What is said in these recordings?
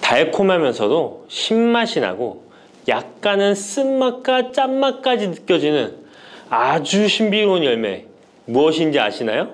달콤하면서도 신맛이 나고 약간은 쓴맛과 짠맛까지 느껴지는 아주 신비로운 열매, 무엇인지 아시나요?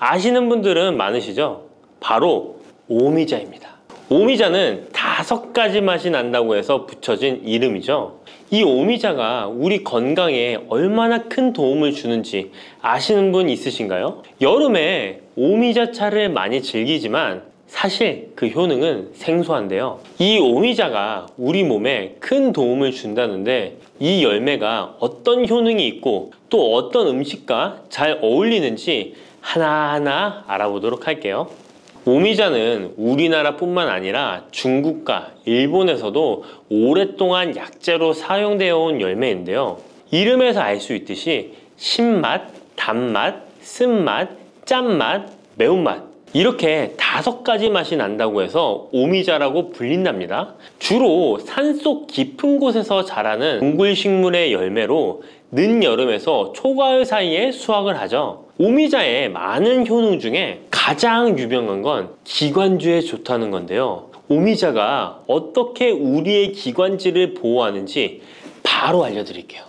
아시는 분들은 많으시죠? 바로 오미자입니다. 오미자는 5가지 맛이 난다고 해서 붙여진 이름이죠. 이 오미자가 우리 건강에 얼마나 큰 도움을 주는지 아시는 분 있으신가요? 여름에 오미자차를 많이 즐기지만 사실 그 효능은 생소한데요. 이 오미자가 우리 몸에 큰 도움을 준다는데 이 열매가 어떤 효능이 있고 또 어떤 음식과 잘 어울리는지 하나하나 알아보도록 할게요. 오미자는 우리나라뿐만 아니라 중국과 일본에서도 오랫동안 약재로 사용되어 온 열매인데요. 이름에서 알 수 있듯이 신맛, 단맛, 쓴맛, 짠맛, 매운맛 이렇게 5가지 맛이 난다고 해서 오미자라고 불린답니다. 주로 산속 깊은 곳에서 자라는 동굴식물의 열매로 늦여름에서 초가을 사이에 수확을 하죠. 오미자의 많은 효능 중에 가장 유명한 건 기관지에 좋다는 건데요. 오미자가 어떻게 우리의 기관지를 보호하는지 바로 알려드릴게요.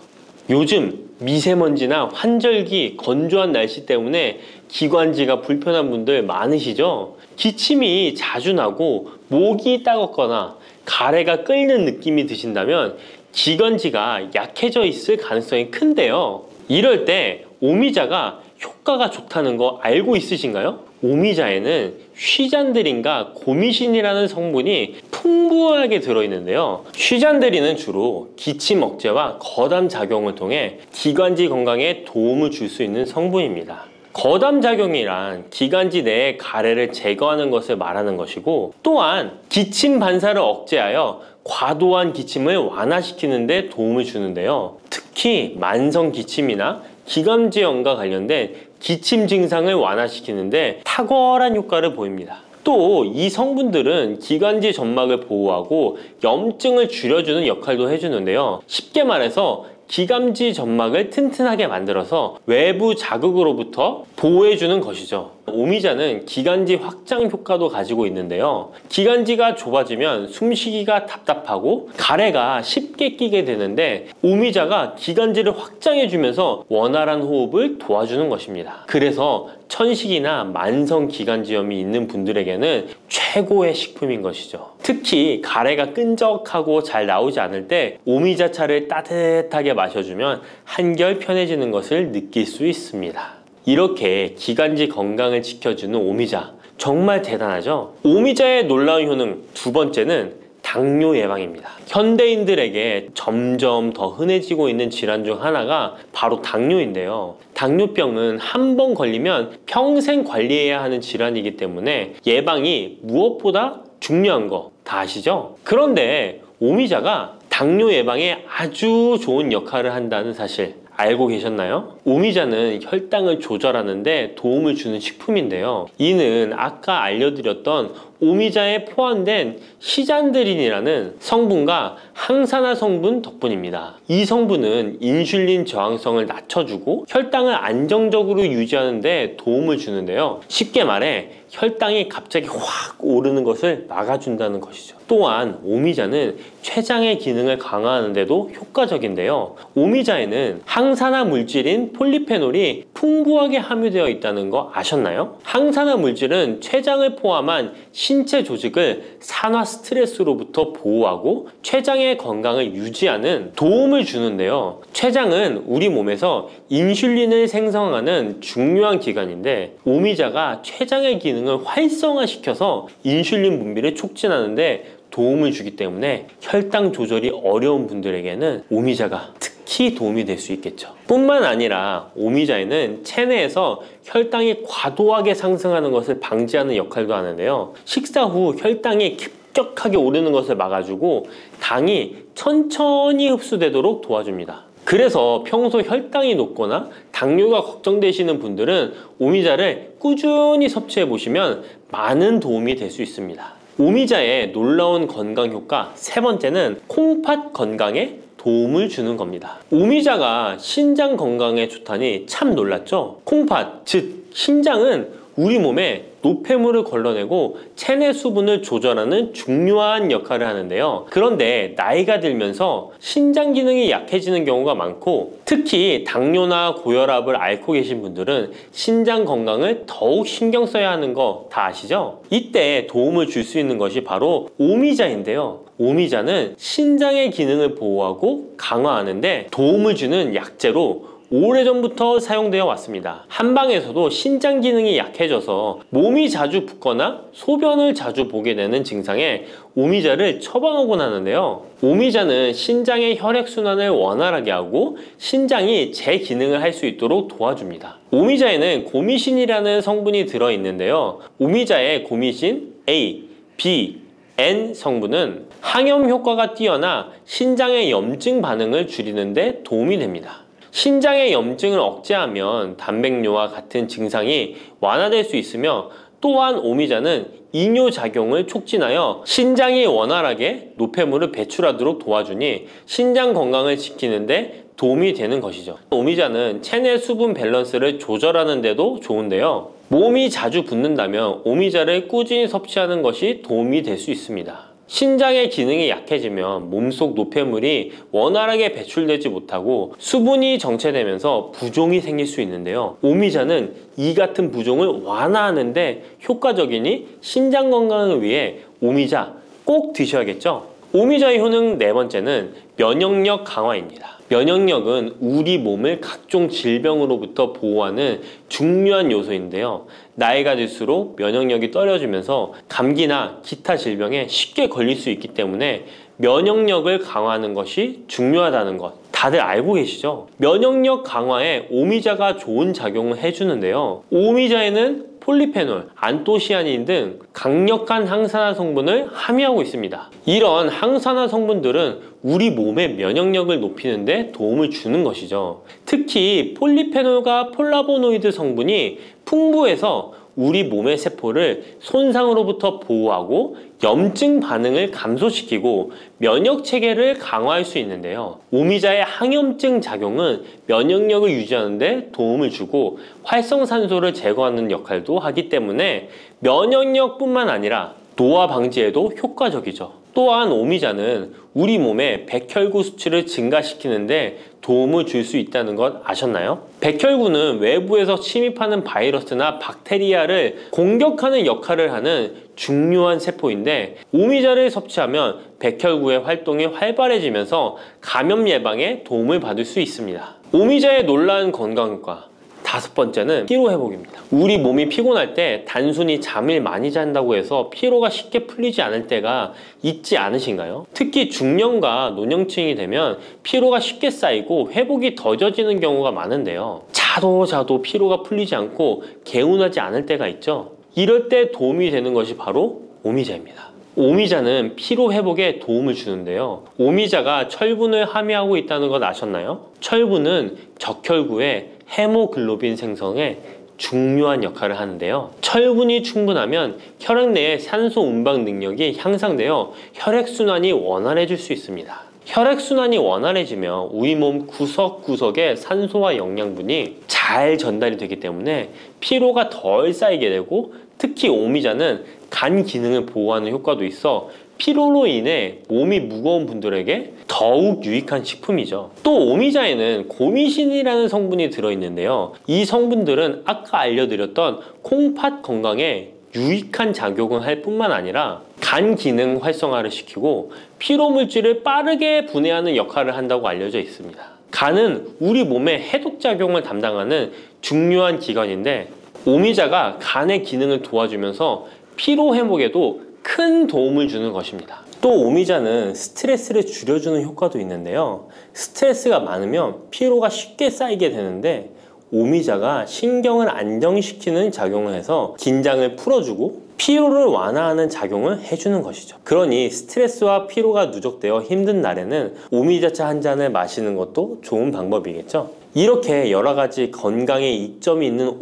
요즘 미세먼지나 환절기, 건조한 날씨 때문에 기관지가 불편한 분들 많으시죠? 기침이 자주 나고 목이 따갑거나 가래가 끓는 느낌이 드신다면 기관지가 약해져 있을 가능성이 큰데요. 이럴 때 오미자가 효과가 좋다는 거 알고 있으신가요? 오미자에는 휘잔드린과 고미신이라는 성분이 풍부하게 들어있는데요. 휘잔드린은 주로 기침 억제와 거담 작용을 통해 기관지 건강에 도움을 줄 수 있는 성분입니다. 거담 작용이란 기관지 내의 가래를 제거하는 것을 말하는 것이고, 또한 기침 반사를 억제하여 과도한 기침을 완화시키는 데 도움을 주는데요. 특히 만성 기침이나 기관지염과 관련된 기침 증상을 완화시키는데 탁월한 효과를 보입니다. 또 이 성분들은 기관지 점막을 보호하고 염증을 줄여주는 역할도 해주는데요. 쉽게 말해서 기관지 점막을 튼튼하게 만들어서 외부 자극으로부터 보호해주는 것이죠. 오미자는 기관지 확장 효과도 가지고 있는데요. 기관지가 좁아지면 숨쉬기가 답답하고 가래가 쉽게 끼게 되는데 오미자가 기관지를 확장해주면서 원활한 호흡을 도와주는 것입니다. 그래서 천식이나 만성 기관지염이 있는 분들에게는 최고의 식품인 것이죠. 특히 가래가 끈적하고 잘 나오지 않을 때 오미자차를 따뜻하게 마셔주면 한결 편해지는 것을 느낄 수 있습니다. 이렇게 기관지 건강을 지켜주는 오미자, 정말 대단하죠? 오미자의 놀라운 효능 2번째는 당뇨 예방입니다. 현대인들에게 점점 더 흔해지고 있는 질환 중 하나가 바로 당뇨인데요. 당뇨병은 한 번 걸리면 평생 관리해야 하는 질환이기 때문에 예방이 무엇보다 중요한 거 다 아시죠? 그런데 오미자가 당뇨 예방에 아주 좋은 역할을 한다는 사실 알고 계셨나요? 오미자는 혈당을 조절하는 데 도움을 주는 식품인데요. 이는 아까 알려드렸던 오미자에 포함된 시잔드린이라는 성분과 항산화 성분 덕분입니다. 이 성분은 인슐린 저항성을 낮춰주고 혈당을 안정적으로 유지하는 데 도움을 주는데요. 쉽게 말해 혈당이 갑자기 확 오르는 것을 막아준다는 것이죠. 또한 오미자는 췌장의 기능을 강화하는 데도 효과적인데요. 오미자에는 항산화 물질인 폴리페놀이 풍부하게 함유되어 있다는 거 아셨나요? 항산화 물질은 췌장을 포함한 신체 조직을 산화 스트레스로부터 보호하고 췌장의 건강을 유지하는 도움을 주는데요. 췌장은 우리 몸에서 인슐린을 생성하는 중요한 기관인데 오미자가 췌장의 기능을 활성화시켜서 인슐린 분비를 촉진하는데 도움을 주기 때문에 혈당 조절이 어려운 분들에게는 오미자가 특히 도움이 될 수 있겠죠. 뿐만 아니라 오미자에는 체내에서 혈당이 과도하게 상승하는 것을 방지하는 역할도 하는데요. 식사 후 혈당이 급격하게 오르는 것을 막아주고 당이 천천히 흡수되도록 도와줍니다. 그래서 평소 혈당이 높거나 당뇨가 걱정되시는 분들은 오미자를 꾸준히 섭취해 보시면 많은 도움이 될 수 있습니다. 오미자의 놀라운 건강 효과 3번째는 콩팥 건강에 도움을 주는 겁니다. 오미자가 신장 건강에 좋다니 참 놀랐죠? 콩팥, 즉 신장은 우리 몸의 노폐물을 걸러내고 체내 수분을 조절하는 중요한 역할을 하는데요. 그런데 나이가 들면서 신장 기능이 약해지는 경우가 많고, 특히 당뇨나 고혈압을 앓고 계신 분들은 신장 건강을 더욱 신경 써야 하는 거 다 아시죠? 이때 도움을 줄 수 있는 것이 바로 오미자인데요. 오미자는 신장의 기능을 보호하고 강화하는데 도움을 주는 약재로 오래전부터 사용되어 왔습니다. 한방에서도 신장 기능이 약해져서 몸이 자주 붓거나 소변을 자주 보게 되는 증상에 오미자를 처방하곤 하는데요. 오미자는 신장의 혈액순환을 원활하게 하고 신장이 재기능을 할 수 있도록 도와줍니다. 오미자에는 고미신이라는 성분이 들어있는데요. 오미자의 고미신 A, B, N 성분은 항염 효과가 뛰어나 신장의 염증 반응을 줄이는 데 도움이 됩니다. 신장의 염증을 억제하면 단백뇨와 같은 증상이 완화될 수 있으며, 또한 오미자는 이뇨작용을 촉진하여 신장이 원활하게 노폐물을 배출하도록 도와주니 신장 건강을 지키는 데 도움이 되는 것이죠. 오미자는 체내 수분 밸런스를 조절하는 데도 좋은데요. 몸이 자주 붓는다면 오미자를 꾸준히 섭취하는 것이 도움이 될 수 있습니다. 신장의 기능이 약해지면 몸속 노폐물이 원활하게 배출되지 못하고 수분이 정체되면서 부종이 생길 수 있는데요. 오미자는 이 같은 부종을 완화하는데 효과적이니 신장 건강을 위해 오미자 꼭 드셔야겠죠. 오미자의 효능 네 번째는 면역력 강화입니다. 면역력은 우리 몸을 각종 질병으로부터 보호하는 중요한 요소인데요. 나이가 들수록 면역력이 떨어지면서 감기나 기타 질병에 쉽게 걸릴 수 있기 때문에 면역력을 강화하는 것이 중요하다는 것 다들 알고 계시죠? 면역력 강화에 오미자가 좋은 작용을 해주는데요. 오미자에는 폴리페놀, 안토시아닌 등 강력한 항산화 성분을 함유하고 있습니다. 이런 항산화 성분들은 우리 몸의 면역력을 높이는 데 도움을 주는 것이죠. 특히 폴리페놀과 폴라보노이드 성분이 풍부해서 우리 몸의 세포를 손상으로부터 보호하고 염증 반응을 감소시키고 면역 체계를 강화할 수 있는데요. 오미자의 항염증 작용은 면역력을 유지하는 데 도움을 주고 활성산소를 제거하는 역할도 하기 때문에 면역력뿐만 아니라 노화 방지에도 효과적이죠. 또한 오미자는 우리 몸의 백혈구 수치를 증가시키는데 도움을 줄 수 있다는 것 아셨나요? 백혈구는 외부에서 침입하는 바이러스나 박테리아를 공격하는 역할을 하는 중요한 세포인데, 오미자를 섭취하면 백혈구의 활동이 활발해지면서 감염 예방에 도움을 받을 수 있습니다. 오미자의 놀라운 건강효과 다섯 번째는 피로 회복입니다. 우리 몸이 피곤할 때 단순히 잠을 많이 잔다고 해서 피로가 쉽게 풀리지 않을 때가 있지 않으신가요? 특히 중년과 노년층이 되면 피로가 쉽게 쌓이고 회복이 더뎌지는 경우가 많은데요. 자도 피로가 풀리지 않고 개운하지 않을 때가 있죠. 이럴 때 도움이 되는 것이 바로 오미자입니다. 오미자는 피로 회복에 도움을 주는데요. 오미자가 철분을 함유하고 있다는 것 아셨나요? 철분은 적혈구의 헤모글로빈 생성에 중요한 역할을 하는데요. 철분이 충분하면 혈액 내의 산소 운반 능력이 향상되어 혈액순환이 원활해질 수 있습니다. 혈액순환이 원활해지면 우리 몸 구석구석에 산소와 영양분이 잘 전달이 되기 때문에 피로가 덜 쌓이게 되고, 특히 오미자는 간 기능을 보호하는 효과도 있어 피로로 인해 몸이 무거운 분들에게 더욱 유익한 식품이죠. 또 오미자에는 고미신이라는 성분이 들어있는데요. 이 성분들은 아까 알려드렸던 콩팥 건강에 유익한 작용을 할 뿐만 아니라 간 기능 활성화를 시키고 피로 물질을 빠르게 분해하는 역할을 한다고 알려져 있습니다. 간은 우리 몸의 해독작용을 담당하는 중요한 기관인데, 오미자가 간의 기능을 도와주면서 피로 회복에도 큰 도움을 주는 것입니다. 또 오미자는 스트레스를 줄여주는 효과도 있는데요. 스트레스가 많으면 피로가 쉽게 쌓이게 되는데, 오미자가 신경을 안정시키는 작용을 해서 긴장을 풀어주고 피로를 완화하는 작용을 해주는 것이죠. 그러니 스트레스와 피로가 누적되어 힘든 날에는 오미자차 한 잔을 마시는 것도 좋은 방법이겠죠. 이렇게 여러 가지 건강에 이점이 있는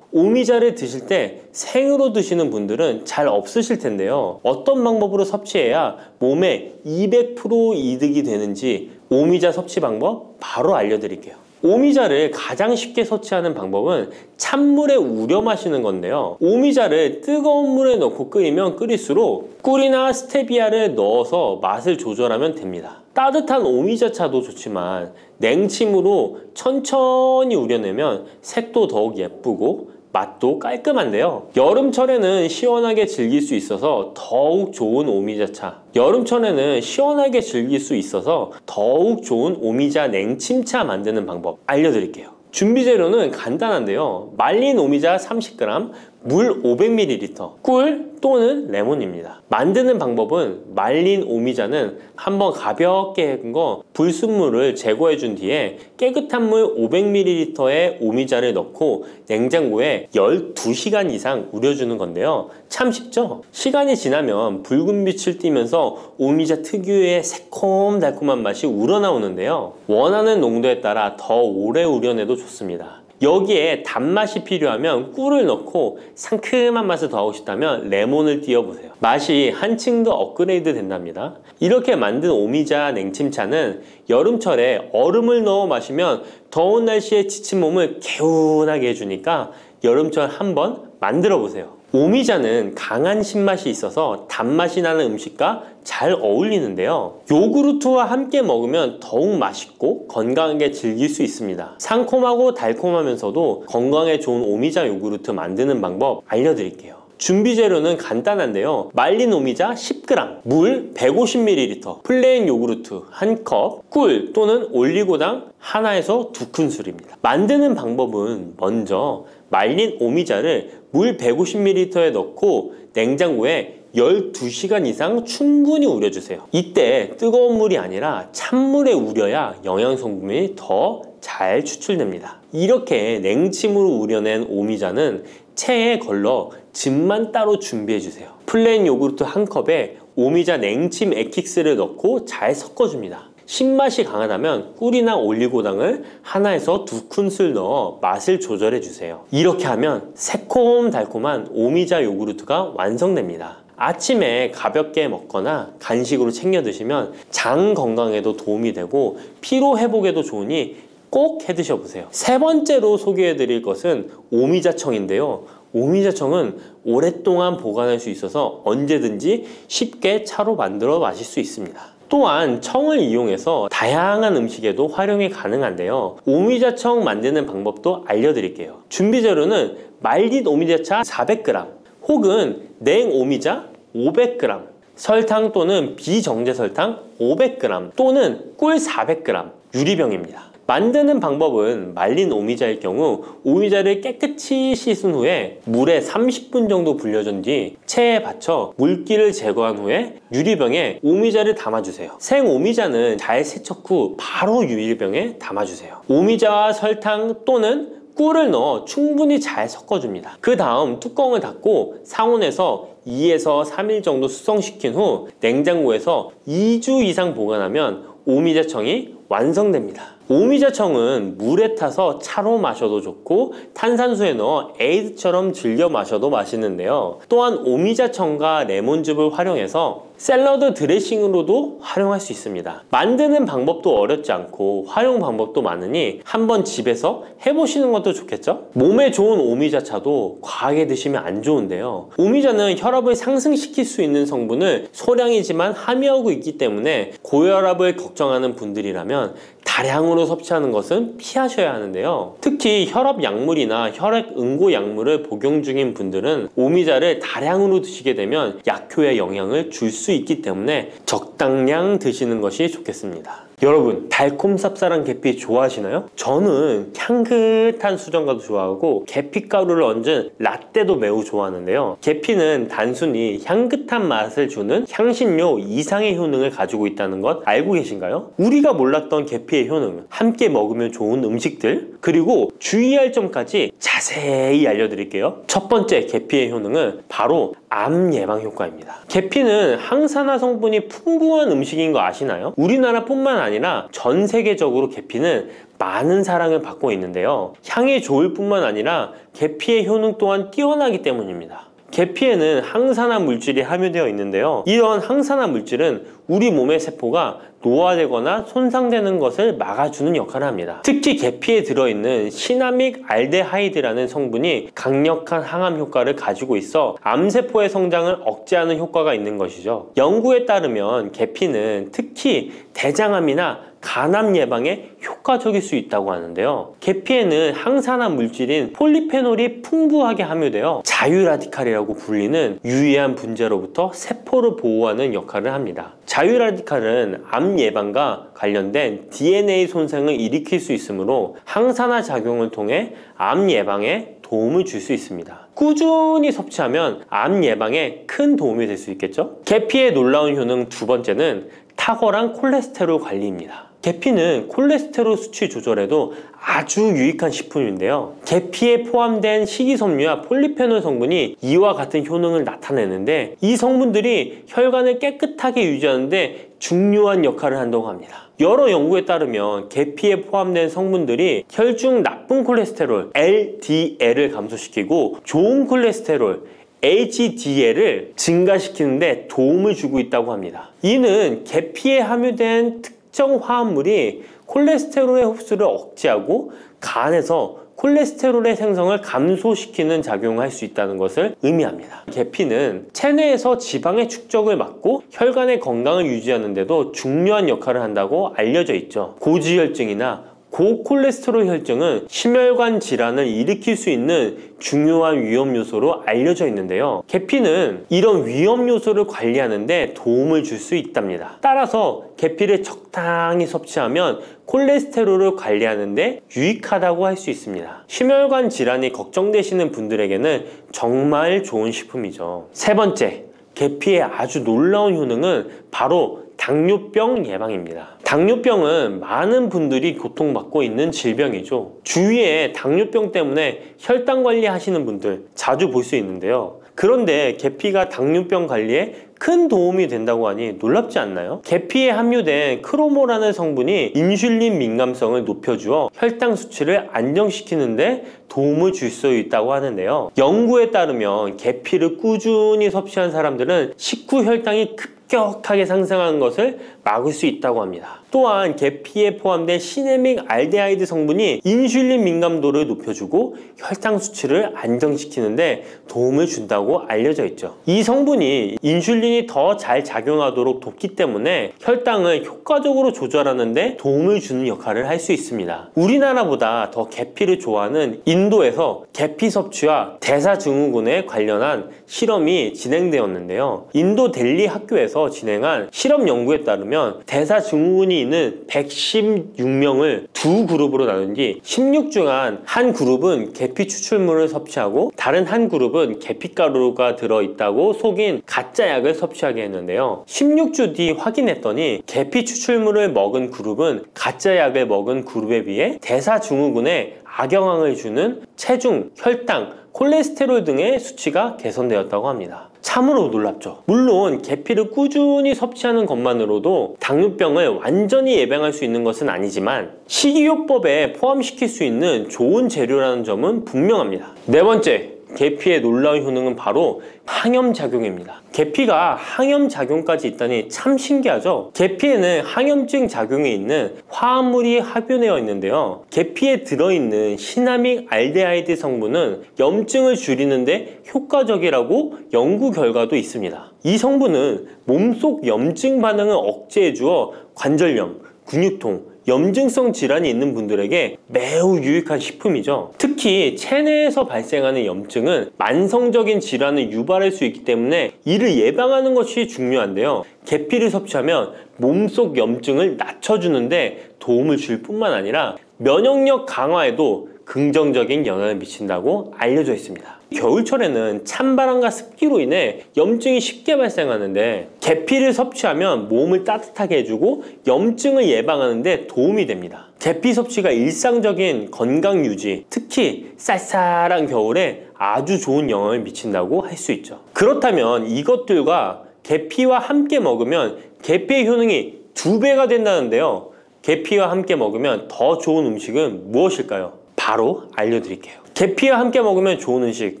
오미자를 드실 때 생으로 드시는 분들은 잘 없으실 텐데요. 어떤 방법으로 섭취해야 몸에 200% 이득이 되는지 오미자 섭취 방법 바로 알려드릴게요. 오미자를 가장 쉽게 섭취하는 방법은 찬물에 우려 마시는 건데요. 오미자를 뜨거운 물에 넣고 끓이면 끓일수록 꿀이나 스테비아를 넣어서 맛을 조절하면 됩니다. 따뜻한 오미자차도 좋지만 냉침으로 천천히 우려내면 색도 더욱 예쁘고 맛도 깔끔한데요. 여름철에는 시원하게 즐길 수 있어서 더욱 좋은 오미자차, 여름철에는 시원하게 즐길 수 있어서 더욱 좋은 오미자 냉침차 만드는 방법 알려드릴게요. 준비 재료는 간단한데요. 말린 오미자 30g, 물 500ml, 꿀 또는 레몬입니다. 만드는 방법은 말린 오미자는 한번 가볍게 헹궈 불순물을 제거해 준 뒤에 깨끗한 물 500ml에 오미자를 넣고 냉장고에 12시간 이상 우려주는 건데요. 참 쉽죠? 시간이 지나면 붉은 빛을 띠면서 오미자 특유의 새콤달콤한 맛이 우러나오는데요. 원하는 농도에 따라 더 오래 우려내도 좋습니다. 여기에 단맛이 필요하면 꿀을 넣고 상큼한 맛을 더하고 싶다면 레몬을 띄워보세요. 맛이 한층 더 업그레이드 된답니다. 이렇게 만든 오미자 냉침차는 여름철에 얼음을 넣어 마시면 더운 날씨에 지친 몸을 개운하게 해주니까 여름철 한번 만들어 보세요. 오미자는 강한 신맛이 있어서 단맛이 나는 음식과 잘 어울리는데요. 요구르트와 함께 먹으면 더욱 맛있고 건강하게 즐길 수 있습니다. 상콤하고 달콤하면서도 건강에 좋은 오미자 요구르트 만드는 방법 알려드릴게요. 준비 재료는 간단한데요. 말린 오미자 10g, 물 150ml, 플레인 요구르트 1컵, 꿀 또는 올리고당 하나에서 2큰술입니다. 만드는 방법은 먼저 말린 오미자를 물 150ml에 넣고 냉장고에 12시간 이상 충분히 우려주세요. 이때 뜨거운 물이 아니라 찬물에 우려야 영양성분이 더 잘 추출됩니다. 이렇게 냉침으로 우려낸 오미자는 체에 걸러 즙만 따로 준비해주세요. 플레인 요구르트 1컵에 오미자 냉침 액기스를 넣고 잘 섞어줍니다. 신맛이 강하다면 꿀이나 올리고당을 하나에서 2큰술 넣어 맛을 조절해주세요. 이렇게 하면 새콤달콤한 오미자 요구르트가 완성됩니다. 아침에 가볍게 먹거나 간식으로 챙겨 드시면 장 건강에도 도움이 되고 피로 회복에도 좋으니 꼭 해 드셔보세요. 세 번째로 소개해 드릴 것은 오미자청인데요. 오미자청은 오랫동안 보관할 수 있어서 언제든지 쉽게 차로 만들어 마실 수 있습니다. 또한 청을 이용해서 다양한 음식에도 활용이 가능한데요. 오미자청 만드는 방법도 알려드릴게요. 준비 재료는 말린 오미자차 400g 혹은 냉 오미자 500g, 설탕 또는 비정제 설탕 500g 또는 꿀 400g, 유리병입니다. 만드는 방법은 말린 오미자일 경우 오미자를 깨끗이 씻은 후에 물에 30분 정도 불려준 뒤 체에 받쳐 물기를 제거한 후에 유리병에 오미자를 담아주세요. 생 오미자는 잘 세척 후 바로 유리병에 담아주세요. 오미자와 설탕 또는 꿀을 넣어 충분히 잘 섞어줍니다. 그 다음 뚜껑을 닫고 상온에서 2에서 3일 정도 숙성시킨 후 냉장고에서 2주 이상 보관하면 오미자청이 완성됩니다. 오미자청은 물에 타서 차로 마셔도 좋고 탄산수에 넣어 에이드처럼 즐겨 마셔도 맛있는데요. 또한 오미자청과 레몬즙을 활용해서 샐러드 드레싱으로도 활용할 수 있습니다. 만드는 방법도 어렵지 않고 활용 방법도 많으니 한번 집에서 해보시는 것도 좋겠죠? 몸에 좋은 오미자차도 과하게 드시면 안 좋은데요. 오미자는 혈압을 상승시킬 수 있는 성분을 소량이지만 함유하고 있기 때문에 고혈압을 걱정하는 분들이라면 다량으로 섭취하는 것은 피하셔야 하는데요. 특히 혈압 약물이나 혈액 응고 약물을 복용 중인 분들은 오미자를 다량으로 드시게 되면 약효에 영향을 줄 수 있기 때문에 적당량 드시는 것이 좋겠습니다. 여러분, 달콤 쌉쌀한 계피 좋아하시나요? 저는 향긋한 수정과도 좋아하고 계피가루를 얹은 라떼도 매우 좋아하는데요. 계피는 단순히 향긋한 맛을 주는 향신료 이상의 효능을 가지고 있다는 것 알고 계신가요? 우리가 몰랐던 계피의 효능, 함께 먹으면 좋은 음식들, 그리고 주의할 점까지 자세히 알려드릴게요. 첫 번째 계피의 효능은 바로 암 예방 효과입니다. 계피는 항산화 성분이 풍부한 음식인 거 아시나요? 우리나라뿐만 아니라 전 세계적으로 계피는 많은 사랑을 받고 있는데요. 향이 좋을 뿐만 아니라 계피의 효능 또한 뛰어나기 때문입니다. 계피에는 항산화 물질이 함유되어 있는데요. 이런 항산화 물질은 우리 몸의 세포가 노화되거나 손상되는 것을 막아주는 역할을 합니다. 특히 계피에 들어있는 시나믹 알데하이드라는 성분이 강력한 항암 효과를 가지고 있어 암세포의 성장을 억제하는 효과가 있는 것이죠. 연구에 따르면 계피는 특히 대장암이나 간암 예방에 효과적일 수 있다고 하는데요. 계피에는 항산화 물질인 폴리페놀이 풍부하게 함유되어 자유라디칼이라고 불리는 유해한 분자로부터 세포를 보호하는 역할을 합니다. 자유라디칼은 암 예방과 관련된 DNA 손상을 일으킬 수 있으므로 항산화 작용을 통해 암 예방에 도움을 줄 수 있습니다. 꾸준히 섭취하면 암 예방에 큰 도움이 될 수 있겠죠? 계피의 놀라운 효능 두 번째는 탁월한 콜레스테롤 관리입니다. 계피는 콜레스테롤 수치 조절에도 아주 유익한 식품인데요. 계피에 포함된 식이섬유와 폴리페놀 성분이 이와 같은 효능을 나타내는데 이 성분들이 혈관을 깨끗하게 유지하는데 중요한 역할을 한다고 합니다. 여러 연구에 따르면 계피에 포함된 성분들이 혈중 나쁜 콜레스테롤 LDL을 감소시키고 좋은 콜레스테롤 HDL을 증가시키는데 도움을 주고 있다고 합니다. 이는 계피에 함유된 특정 화합물이 콜레스테롤의 흡수를 억제하고 간에서 콜레스테롤의 생성을 감소시키는 작용을 할 수 있다는 것을 의미합니다. 계피는 체내에서 지방의 축적을 막고 혈관의 건강을 유지하는 데도 중요한 역할을 한다고 알려져 있죠. 고지혈증이나 고콜레스테롤 혈증은 심혈관 질환을 일으킬 수 있는 중요한 위험 요소로 알려져 있는데요. 계피는 이런 위험 요소를 관리하는 데 도움을 줄 수 있답니다. 따라서 계피를 적당히 섭취하면 콜레스테롤을 관리하는 데 유익하다고 할 수 있습니다. 심혈관 질환이 걱정되시는 분들에게는 정말 좋은 식품이죠. 세 번째, 계피의 아주 놀라운 효능은 바로 당뇨병 예방입니다. 당뇨병은 많은 분들이 고통받고 있는 질병이죠. 주위에 당뇨병 때문에 혈당 관리하시는 분들 자주 볼 수 있는데요. 그런데 계피가 당뇨병 관리에 큰 도움이 된다고 하니 놀랍지 않나요? 계피에 함유된 크로모라는 성분이 인슐린 민감성을 높여주어 혈당 수치를 안정시키는데 도움을 줄 수 있다고 하는데요. 연구에 따르면 계피를 꾸준히 섭취한 사람들은 식후 혈당이 급격하게 상승하는 것을 막을 수 있다고 합니다. 또한 계피에 포함된 시네믹 알데하이드 성분이 인슐린 민감도를 높여주고 혈당 수치를 안정시키는데 도움을 준다고 알려져 있죠. 이 성분이 인슐린이 더 잘 작용하도록 돕기 때문에 혈당을 효과적으로 조절하는 데 도움을 주는 역할을 할 수 있습니다. 우리나라보다 더 계피를 좋아하는 인도에서 계피 섭취와 대사증후군에 관련한 실험이 진행되었는데요. 인도 델리 학교에서 진행한 실험 연구에 따르면 대사증후군이 있는 116명을 두 그룹으로 나눈 뒤 16주간 한 그룹은 계피 추출물을 섭취하고 다른 한 그룹은 계피가루가 들어있다고 속인 가짜 약을 섭취하게 했는데요. 16주 뒤 확인했더니 계피 추출물을 먹은 그룹은 가짜 약을 먹은 그룹에 비해 대사증후군에 악영향을 주는 체중, 혈당, 콜레스테롤 등의 수치가 개선되었다고 합니다. 참으로 놀랍죠. 물론 계피를 꾸준히 섭취하는 것만으로도 당뇨병을 완전히 예방할 수 있는 것은 아니지만 식이요법에 포함시킬 수 있는 좋은 재료라는 점은 분명합니다. 네 번째, 계피의 놀라운 효능은 바로 항염작용입니다. 계피가 항염작용까지 있다니 참 신기하죠? 계피에는 항염증 작용이 있는 화합물이 함유되어 있는데요. 계피에 들어있는 시나믹 알데하이드 성분은 염증을 줄이는데 효과적이라고 연구 결과도 있습니다. 이 성분은 몸속 염증 반응을 억제해주어 관절염, 근육통, 염증성 질환이 있는 분들에게 매우 유익한 식품이죠. 특히 체내에서 발생하는 염증은 만성적인 질환을 유발할 수 있기 때문에 이를 예방하는 것이 중요한데요. 계피를 섭취하면 몸속 염증을 낮춰주는데 도움을 줄 뿐만 아니라 면역력 강화에도 긍정적인 영향을 미친다고 알려져 있습니다. 겨울철에는 찬바람과 습기로 인해 염증이 쉽게 발생하는데 계피를 섭취하면 몸을 따뜻하게 해주고 염증을 예방하는 데 도움이 됩니다. 계피 섭취가 일상적인 건강 유지, 특히 쌀쌀한 겨울에 아주 좋은 영향을 미친다고 할 수 있죠. 그렇다면 이것들과 계피와 함께 먹으면 계피의 효능이 2배가 된다는데요. 계피와 함께 먹으면 더 좋은 음식은 무엇일까요? 바로 알려드릴게요. 계피와 함께 먹으면 좋은 음식,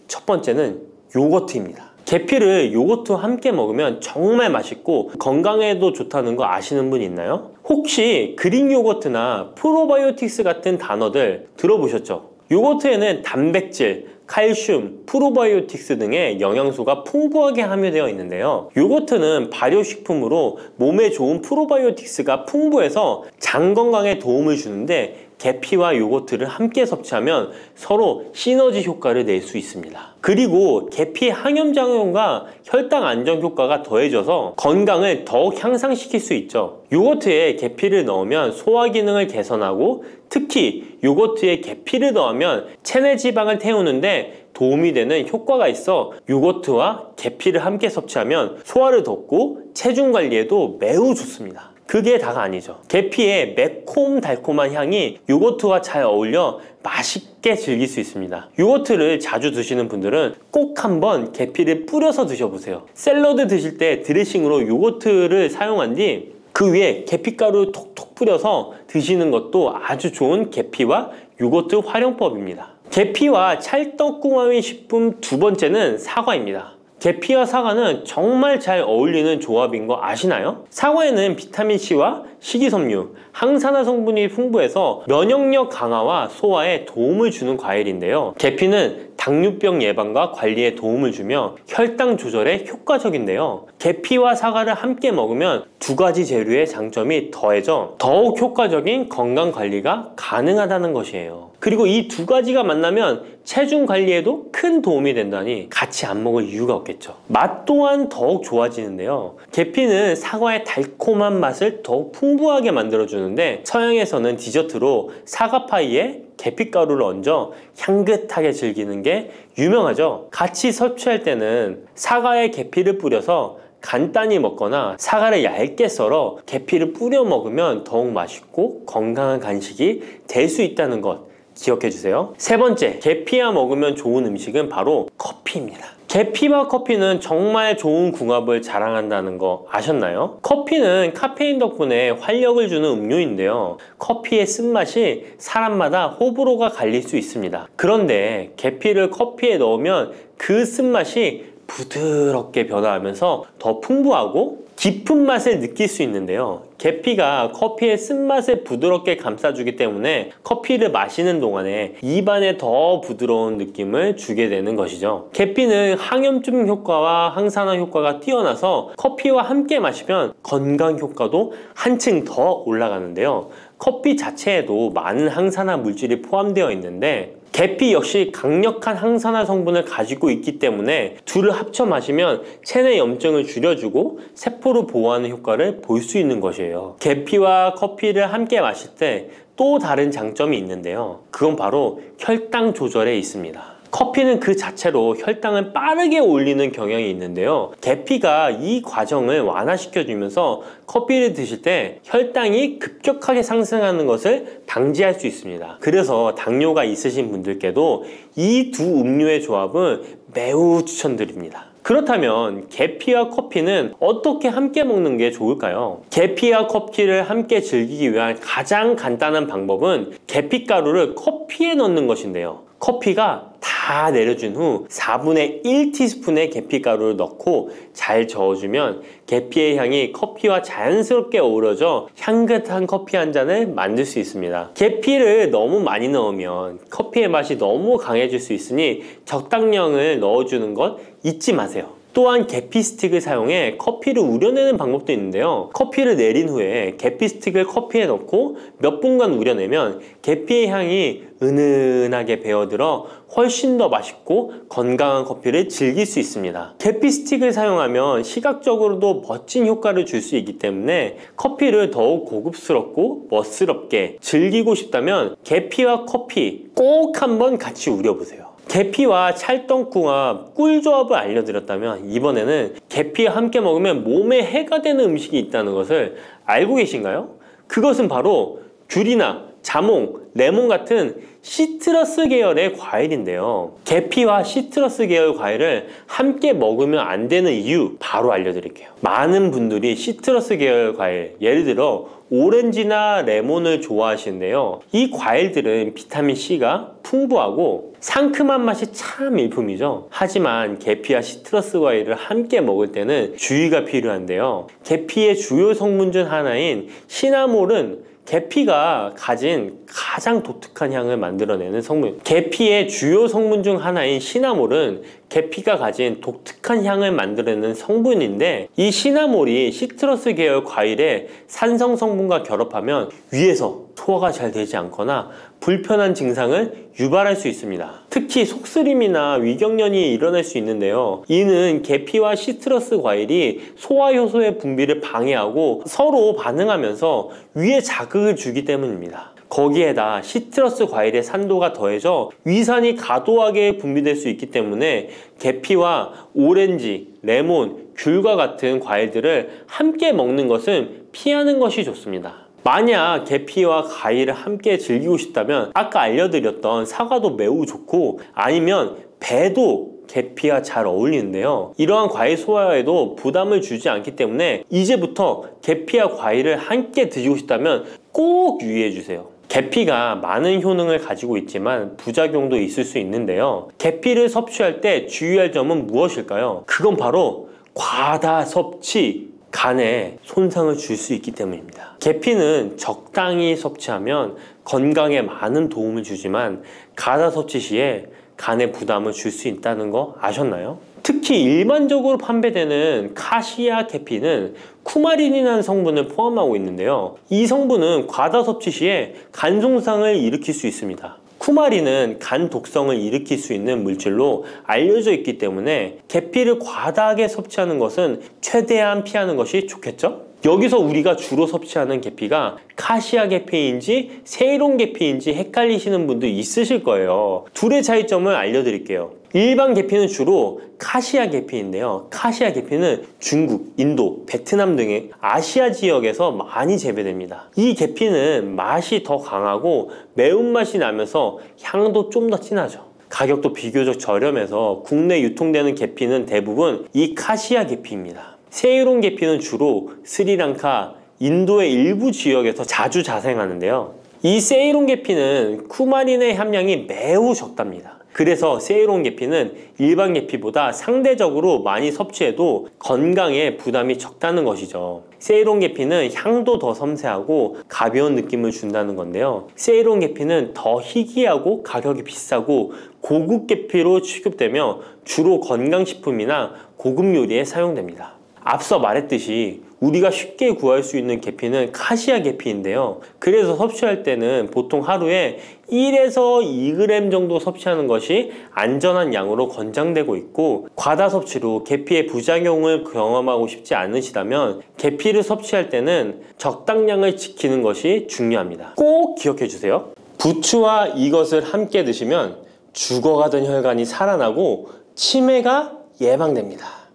첫 번째는 요거트입니다. 계피를 요거트와 함께 먹으면 정말 맛있고 건강에도 좋다는 거 아시는 분 있나요? 혹시 그릭 요거트나 프로바이오틱스 같은 단어들 들어보셨죠? 요거트에는 단백질, 칼슘, 프로바이오틱스 등의 영양소가 풍부하게 함유되어 있는데요. 요거트는 발효식품으로 몸에 좋은 프로바이오틱스가 풍부해서 장 건강에 도움을 주는데 계피와 요거트를 함께 섭취하면 서로 시너지 효과를 낼 수 있습니다. 그리고 계피 항염작용과 혈당 안정 효과가 더해져서 건강을 더욱 향상시킬 수 있죠. 요거트에 계피를 넣으면 소화 기능을 개선하고 특히 요거트에 계피를 넣으면 체내 지방을 태우는데 도움이 되는 효과가 있어 요거트와 계피를 함께 섭취하면 소화를 돋고 체중 관리에도 매우 좋습니다. 그게 다가 아니죠. 계피의 매콤달콤한 향이 요거트와 잘 어울려 맛있게 즐길 수 있습니다. 요거트를 자주 드시는 분들은 꼭 한번 계피를 뿌려서 드셔보세요. 샐러드 드실 때 드레싱으로 요거트를 사용한 뒤 그 위에 계피가루 톡톡 뿌려서 드시는 것도 아주 좋은 계피와 요거트 활용법입니다. 계피와 찰떡궁합의 식품 두 번째는 사과입니다. 계피와 사과는 정말 잘 어울리는 조합인 거 아시나요? 사과에는 비타민C와 식이섬유, 항산화 성분이 풍부해서 면역력 강화와 소화에 도움을 주는 과일인데요. 계피는 당뇨병 예방과 관리에 도움을 주며 혈당 조절에 효과적인데요. 계피와 사과를 함께 먹으면 두 가지 재료의 장점이 더해져 더욱 효과적인 건강 관리가 가능하다는 것이에요. 그리고 이 두 가지가 만나면 체중 관리에도 큰 도움이 된다니 같이 안 먹을 이유가 없겠죠. 맛 또한 더욱 좋아지는데요. 계피는 사과의 달콤한 맛을 더욱 풍부하게 만들어주는데 서양에서는 디저트로 사과파이에 계피가루를 얹어 향긋하게 즐기는 게 유명하죠. 같이 섭취할 때는 사과에 계피를 뿌려서 간단히 먹거나 사과를 얇게 썰어 계피를 뿌려 먹으면 더욱 맛있고 건강한 간식이 될 수 있다는 것 기억해 주세요. 세 번째, 계피와 먹으면 좋은 음식은 바로 커피입니다. 계피와 커피는 정말 좋은 궁합을 자랑한다는 거 아셨나요? 커피는 카페인 덕분에 활력을 주는 음료인데요. 커피의 쓴맛이 사람마다 호불호가 갈릴 수 있습니다. 그런데 계피를 커피에 넣으면 그 쓴맛이 부드럽게 변화하면서 더 풍부하고 깊은 맛을 느낄 수 있는데요. 계피가 커피의 쓴맛을 부드럽게 감싸주기 때문에 커피를 마시는 동안에 입안에 더 부드러운 느낌을 주게 되는 것이죠. 계피는 항염증 효과와 항산화 효과가 뛰어나서 커피와 함께 마시면 건강 효과도 한층 더 올라가는데요. 커피 자체에도 많은 항산화 물질이 포함되어 있는데 계피 역시 강력한 항산화 성분을 가지고 있기 때문에 둘을 합쳐 마시면 체내 염증을 줄여주고 세포를 보호하는 효과를 볼 수 있는 것이에요. 계피와 커피를 함께 마실 때 또 다른 장점이 있는데요. 그건 바로 혈당 조절에 있습니다. 커피는 그 자체로 혈당을 빠르게 올리는 경향이 있는데요. 계피가 이 과정을 완화시켜주면서 커피를 드실 때 혈당이 급격하게 상승하는 것을 방지할 수 있습니다. 그래서 당뇨가 있으신 분들께도 이 두 음료의 조합은 매우 추천드립니다. 그렇다면 계피와 커피는 어떻게 함께 먹는 게 좋을까요? 계피와 커피를 함께 즐기기 위한 가장 간단한 방법은 계피가루를 커피에 넣는 것인데요. 커피가 다 내려준 후 4분의 1티스푼의 계피가루를 넣고 잘 저어주면 계피의 향이 커피와 자연스럽게 어우러져 향긋한 커피 한 잔을 만들 수 있습니다. 계피를 너무 많이 넣으면 커피의 맛이 너무 강해질 수 있으니 적당량을 넣어주는 것 잊지 마세요. 또한 계피 스틱을 사용해 커피를 우려내는 방법도 있는데요. 커피를 내린 후에 계피 스틱을 커피에 넣고 몇 분간 우려내면 계피의 향이 은은하게 배어들어 훨씬 더 맛있고 건강한 커피를 즐길 수 있습니다. 계피 스틱을 사용하면 시각적으로도 멋진 효과를 줄 수 있기 때문에 커피를 더욱 고급스럽고 멋스럽게 즐기고 싶다면 계피와 커피 꼭 한번 같이 우려보세요. 계피와 찰떡궁합 꿀조합을 알려드렸다면 이번에는 계피와 함께 먹으면 몸에 해가 되는 음식이 있다는 것을 알고 계신가요? 그것은 바로 귤이나 자몽, 레몬 같은 시트러스 계열의 과일인데요. 계피와 시트러스 계열 과일을 함께 먹으면 안 되는 이유 바로 알려드릴게요. 많은 분들이 시트러스 계열 과일, 예를 들어 오렌지나 레몬을 좋아하시는데요. 이 과일들은 비타민C가 풍부하고 상큼한 맛이 참 일품이죠. 하지만 계피와 시트러스 과일을 함께 먹을 때는 주의가 필요한데요. 계피의 주요 성분 중 하나인 시나몰은 계피가 가진 가장 독특한 향을 만들어내는 성분. 계피의 주요 성분 중 하나인 시나몰은 계피가 가진 독특한 향을 만들어내는 성분인데, 이 시나몰이 시트러스 계열 과일의 산성 성분과 결합하면 위에서 소화가 잘 되지 않거나 불편한 증상을 유발할 수 있습니다. 특히 속쓰림이나 위경련이 일어날 수 있는데요. 이는 계피와 시트러스 과일이 소화 효소의 분비를 방해하고 서로 반응하면서 위에 자극을 주기 때문입니다. 거기에다 시트러스 과일의 산도가 더해져 위산이 과도하게 분비될 수 있기 때문에 계피와 오렌지, 레몬, 귤과 같은 과일들을 함께 먹는 것은 피하는 것이 좋습니다. 만약 계피와 과일을 함께 즐기고 싶다면 아까 알려드렸던 사과도 매우 좋고, 아니면 배도 계피와 잘 어울리는데요. 이러한 과일 소화에도 부담을 주지 않기 때문에 이제부터 계피와 과일을 함께 드시고 싶다면 꼭 유의해 주세요. 계피가 많은 효능을 가지고 있지만 부작용도 있을 수 있는데요. 계피를 섭취할 때 주의할 점은 무엇일까요? 그건 바로 과다 섭취, 간에 손상을 줄 수 있기 때문입니다. 계피는 적당히 섭취하면 건강에 많은 도움을 주지만 과다 섭취 시에 간에 부담을 줄 수 있다는 거 아셨나요? 특히 일반적으로 판매되는 카시아 계피는 쿠마린이라는 성분을 포함하고 있는데요. 이 성분은 과다 섭취 시에 간 손상을 일으킬 수 있습니다. 쿠마린은 간 독성을 일으킬 수 있는 물질로 알려져 있기 때문에 계피를 과다하게 섭취하는 것은 최대한 피하는 것이 좋겠죠? 여기서 우리가 주로 섭취하는 계피가 카시아 계피인지 세이론 계피인지 헷갈리시는 분도 있으실 거예요. 둘의 차이점을 알려드릴게요. 일반 계피는 주로 카시아 계피인데요. 카시아 계피는 중국, 인도, 베트남 등의 아시아 지역에서 많이 재배됩니다. 이 계피는 맛이 더 강하고 매운맛이 나면서 향도 좀 더 진하죠. 가격도 비교적 저렴해서 국내 유통되는 계피는 대부분 이 카시아 계피입니다. 세이론 계피는 주로 스리랑카, 인도의 일부 지역에서 자주 자생하는데요. 이 세이론 계피는 쿠마린의 함량이 매우 적답니다. 그래서 세이론 계피는 일반 계피보다 상대적으로 많이 섭취해도 건강에 부담이 적다는 것이죠. 세이론 계피는 향도 더 섬세하고 가벼운 느낌을 준다는 건데요. 세이론 계피는 더 희귀하고 가격이 비싸고 고급 계피로 취급되며 주로 건강식품이나 고급 요리에 사용됩니다. 앞서 말했듯이 우리가 쉽게 구할 수 있는 계피는 카시아 계피인데요. 그래서 섭취할 때는 보통 하루에 1에서 2g 정도 섭취하는 것이 안전한 양으로 권장되고 있고, 과다 섭취로 계피의 부작용을 경험하고 싶지 않으시다면 계피를 섭취할 때는 적당량을 지키는 것이 중요합니다. 꼭 기억해 주세요. 부추와 이것을 함께 드시면 죽어가던 혈관이 살아나고 치매가 예방됩니다.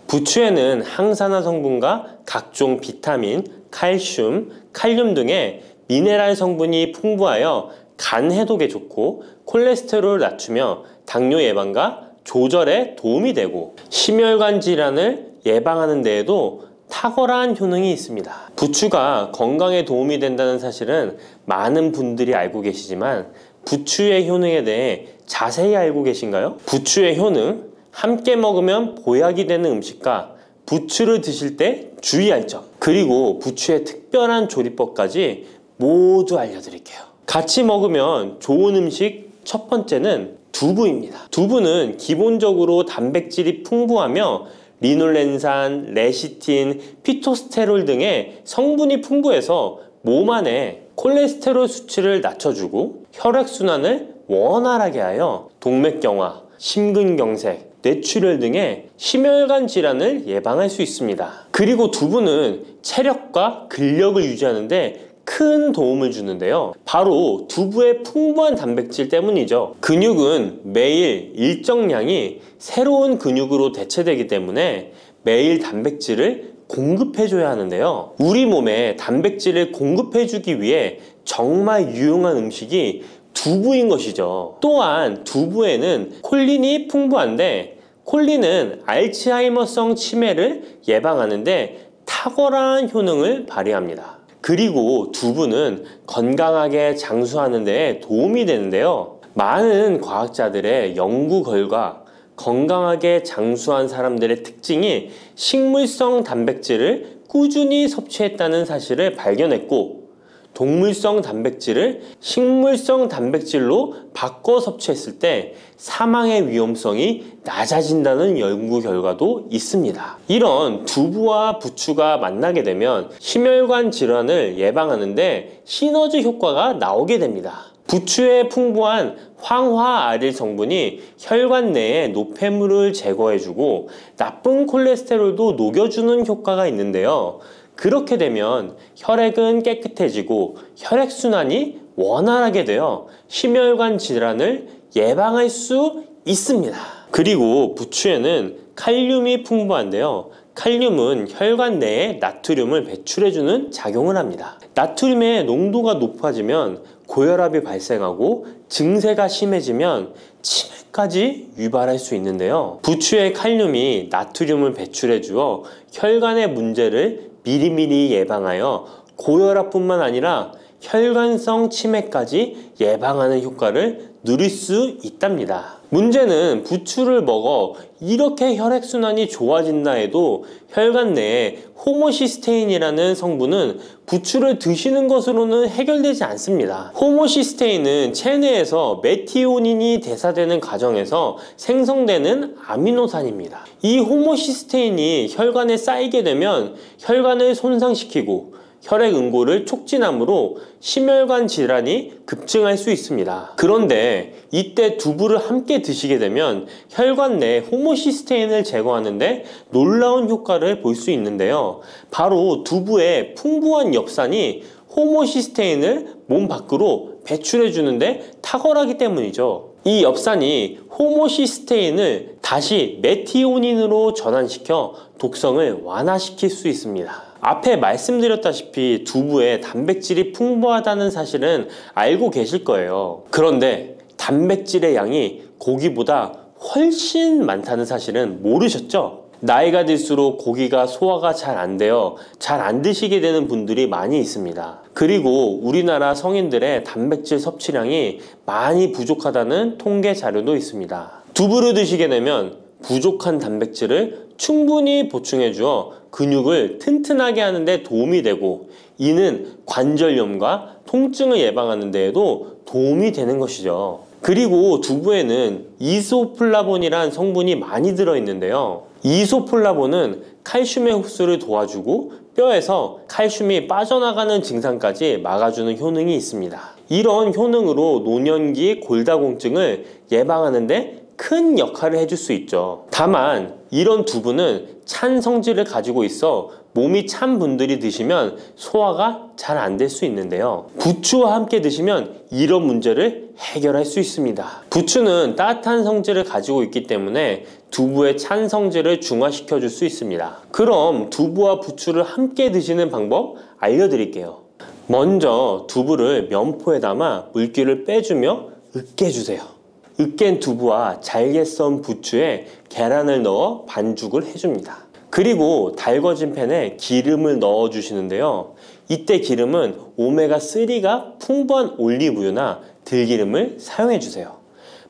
부추에는 항산화 성분과 각종 비타민, 칼슘, 칼륨 등의 미네랄 성분이 풍부하여 간 해독에 좋고 콜레스테롤을 낮추며 당뇨 예방과 조절에 도움이 되고 심혈관 질환을 예방하는 데에도 탁월한 효능이 있습니다. 부추가 건강에 도움이 된다는 사실은 많은 분들이 알고 계시지만 부추의 효능에 대해 자세히 알고 계신가요? 부추의 효능, 함께 먹으면 보약이 되는 음식과 부추를 드실 때 주의할 점, 그리고 부추의 특별한 조리법까지 모두 알려드릴게요. 같이 먹으면 좋은 음식 첫 번째는 두부입니다. 두부는 기본적으로 단백질이 풍부하며 리놀렌산, 레시틴, 피토스테롤 등의 성분이 풍부해서 몸 안에 콜레스테롤 수치를 낮춰주고 혈액순환을 원활하게 하여 동맥경화, 심근경색, 뇌출혈 등의 심혈관 질환을 예방할 수 있습니다. 그리고 두부는 체력과 근력을 유지하는 데 큰 도움을 주는데요. 바로 두부의 풍부한 단백질 때문이죠. 근육은 매일 일정량이 새로운 근육으로 대체되기 때문에 매일 단백질을 공급해줘야 하는데요. 우리 몸에 단백질을 공급해주기 위해 정말 유용한 음식이 두부인 것이죠. 또한 두부에는 콜린이 풍부한데, 콜린은 알츠하이머성 치매를 예방하는데 탁월한 효능을 발휘합니다. 그리고 두부는 건강하게 장수하는 데 도움이 되는데요. 많은 과학자들의 연구 결과 건강하게 장수한 사람들의 특징이 식물성 단백질을 꾸준히 섭취했다는 사실을 발견했고, 동물성 단백질을 식물성 단백질로 바꿔 섭취했을 때 사망의 위험성이 낮아진다는 연구 결과도 있습니다. 이런 두부와 부추가 만나게 되면 심혈관 질환을 예방하는데 시너지 효과가 나오게 됩니다. 부추에 풍부한 황화아릴 성분이 혈관 내의 노폐물을 제거해주고 나쁜 콜레스테롤도 녹여주는 효과가 있는데요. 그렇게 되면 혈액은 깨끗해지고 혈액순환이 원활하게 되어 심혈관 질환을 예방할 수 있습니다. 그리고 부추에는 칼륨이 풍부한데요. 칼륨은 혈관 내에 나트륨을 배출해주는 작용을 합니다. 나트륨의 농도가 높아지면 고혈압이 발생하고 증세가 심해지면 치매까지 유발할 수 있는데요. 부추의 칼륨이 나트륨을 배출해 주어 혈관의 문제를 미리미리 예방하여 고혈압뿐만 아니라 혈관성 치매까지 예방하는 효과를 누릴 수 있답니다. 문제는 부추를 먹어 이렇게 혈액순환이 좋아진다 해도 혈관 내에 호모시스테인이라는 성분은 부추를 드시는 것으로는 해결되지 않습니다. 호모시스테인은 체내에서 메티오닌이 대사되는 과정에서 생성되는 아미노산입니다. 이 호모시스테인이 혈관에 쌓이게 되면 혈관을 손상시키고 혈액 응고를 촉진하므로 심혈관 질환이 급증할 수 있습니다. 그런데 이때 두부를 함께 드시게 되면 혈관 내 호모시스테인을 제거하는데 놀라운 효과를 볼 수 있는데요. 바로 두부의 풍부한 엽산이 호모시스테인을 몸 밖으로 배출해 주는데 탁월하기 때문이죠. 이 엽산이 호모시스테인을 다시 메티오닌으로 전환시켜 독성을 완화시킬 수 있습니다. 앞에 말씀드렸다시피 두부에 단백질이 풍부하다는 사실은 알고 계실 거예요. 그런데 단백질의 양이 고기보다 훨씬 많다는 사실은 모르셨죠? 나이가 들수록 고기가 소화가 잘 안 되어 잘 안 드시게 되는 분들이 많이 있습니다. 그리고 우리나라 성인들의 단백질 섭취량이 많이 부족하다는 통계 자료도 있습니다. 두부를 드시게 되면 부족한 단백질을 충분히 보충해 주어 근육을 튼튼하게 하는 데 도움이 되고, 이는 관절염과 통증을 예방하는 데에도 도움이 되는 것이죠. 그리고 두부에는 이소플라본이란 성분이 많이 들어있는데요. 이소플라본은 칼슘의 흡수를 도와주고 뼈에서 칼슘이 빠져나가는 증상까지 막아주는 효능이 있습니다. 이런 효능으로 노년기 골다공증을 예방하는 데 큰 역할을 해줄 수 있죠. 다만 이런 두부는 찬 성질을 가지고 있어 몸이 찬 분들이 드시면 소화가 잘 안 될 수 있는데요. 부추와 함께 드시면 이런 문제를 해결할 수 있습니다. 부추는 따뜻한 성질을 가지고 있기 때문에 두부의 찬 성질을 중화시켜 줄 수 있습니다. 그럼 두부와 부추를 함께 드시는 방법 알려드릴게요. 먼저 두부를 면포에 담아 물기를 빼주며 으깨주세요. 으깬 두부와 잘게 썬 부추에 계란을 넣어 반죽을 해줍니다. 그리고 달궈진 팬에 기름을 넣어 주시는데요. 이때 기름은 오메가3가 풍부한 올리브유나 들기름을 사용해 주세요.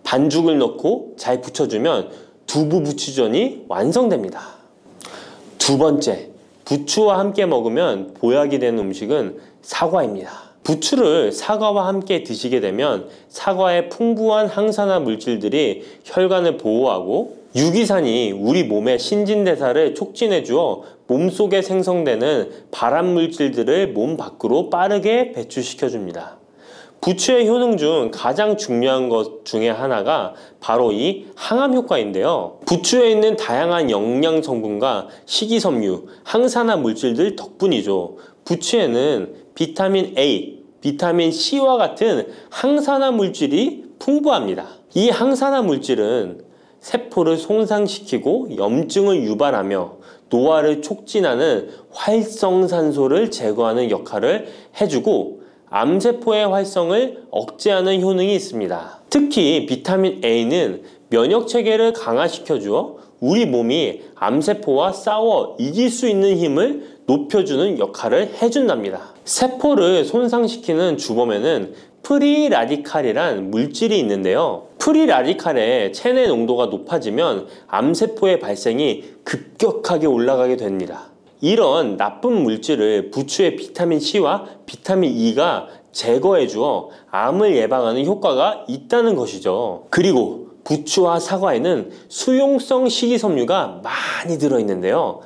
반죽을 넣고 잘 부쳐주면 두부 부추전이 완성됩니다. 두 번째, 부추와 함께 먹으면 보약이 되는 음식은 사과입니다. 부추를 사과와 함께 드시게 되면 사과의 풍부한 항산화 물질들이 혈관을 보호하고 유기산이 우리 몸의 신진대사를 촉진해 주어 몸속에 생성되는 발암 물질들을 몸 밖으로 빠르게 배출시켜 줍니다. 부추의 효능 중 가장 중요한 것 중에 하나가 바로 이 항암 효과인데요. 부추에 있는 다양한 영양 성분과 식이섬유, 항산화 물질들 덕분이죠. 부추에는 비타민 A, 비타민 C와 같은 항산화 물질이 풍부합니다. 이 항산화 물질은 세포를 손상시키고 염증을 유발하며 노화를 촉진하는 활성산소를 제거하는 역할을 해주고 암세포의 활성을 억제하는 효능이 있습니다. 특히 비타민 A는 면역체계를 강화시켜주어 우리 몸이 암세포와 싸워 이길 수 있는 힘을 높여주는 역할을 해준답니다. 세포를 손상시키는 주범에는 프리라디칼이란 물질이 있는데요. 프리라디칼의 체내 농도가 높아지면 암세포의 발생이 급격하게 올라가게 됩니다. 이런 나쁜 물질을 부추의 비타민 C와 비타민 E가 제거해 주어 암을 예방하는 효과가 있다는 것이죠. 그리고 부추와 사과에는 수용성 식이섬유가 많이 들어있는데요.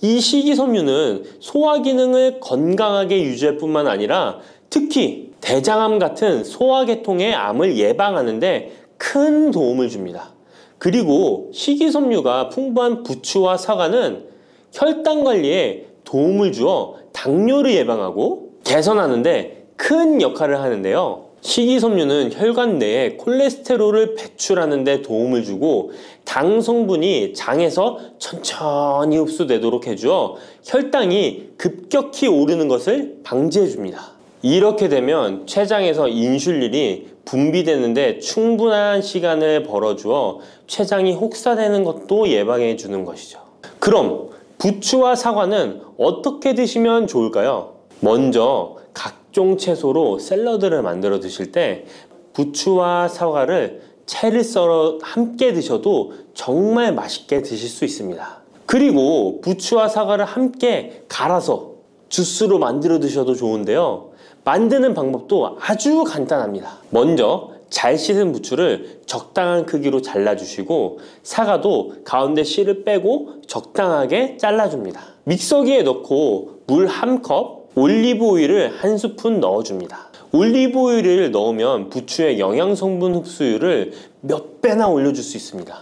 이 식이섬유는 소화 기능을 건강하게 유지할 뿐만 아니라 특히 대장암 같은 소화계통의 암을 예방하는 데 큰 도움을 줍니다. 그리고 식이섬유가 풍부한 부추와 사과는 혈당 관리에 도움을 주어 당뇨를 예방하고 개선하는 데 큰 역할을 하는데요. 식이섬유는 혈관 내에 콜레스테롤을 배출하는 데 도움을 주고 당 성분이 장에서 천천히 흡수되도록 해주어 혈당이 급격히 오르는 것을 방지해 줍니다. 이렇게 되면 췌장에서 인슐린이 분비되는데 충분한 시간을 벌어주어 췌장이 혹사되는 것도 예방해 주는 것이죠. 그럼 부추와 사과는 어떻게 드시면 좋을까요? 먼저 각종 채소로 샐러드를 만들어 드실 때 부추와 사과를 채를 썰어 함께 드셔도 정말 맛있게 드실 수 있습니다. 그리고 부추와 사과를 함께 갈아서 주스로 만들어 드셔도 좋은데요. 만드는 방법도 아주 간단합니다. 먼저 잘 씻은 부추를 적당한 크기로 잘라주시고 사과도 가운데 씨를 빼고 적당하게 잘라줍니다. 믹서기에 넣고 물 1컵, 올리브 오일을 1스푼 넣어줍니다. 올리브 오일을 넣으면 부추의 영양성분 흡수율을 몇 배나 올려줄 수 있습니다.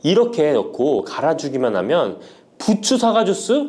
이렇게 넣고 갈아주기만 하면 부추 사과 주스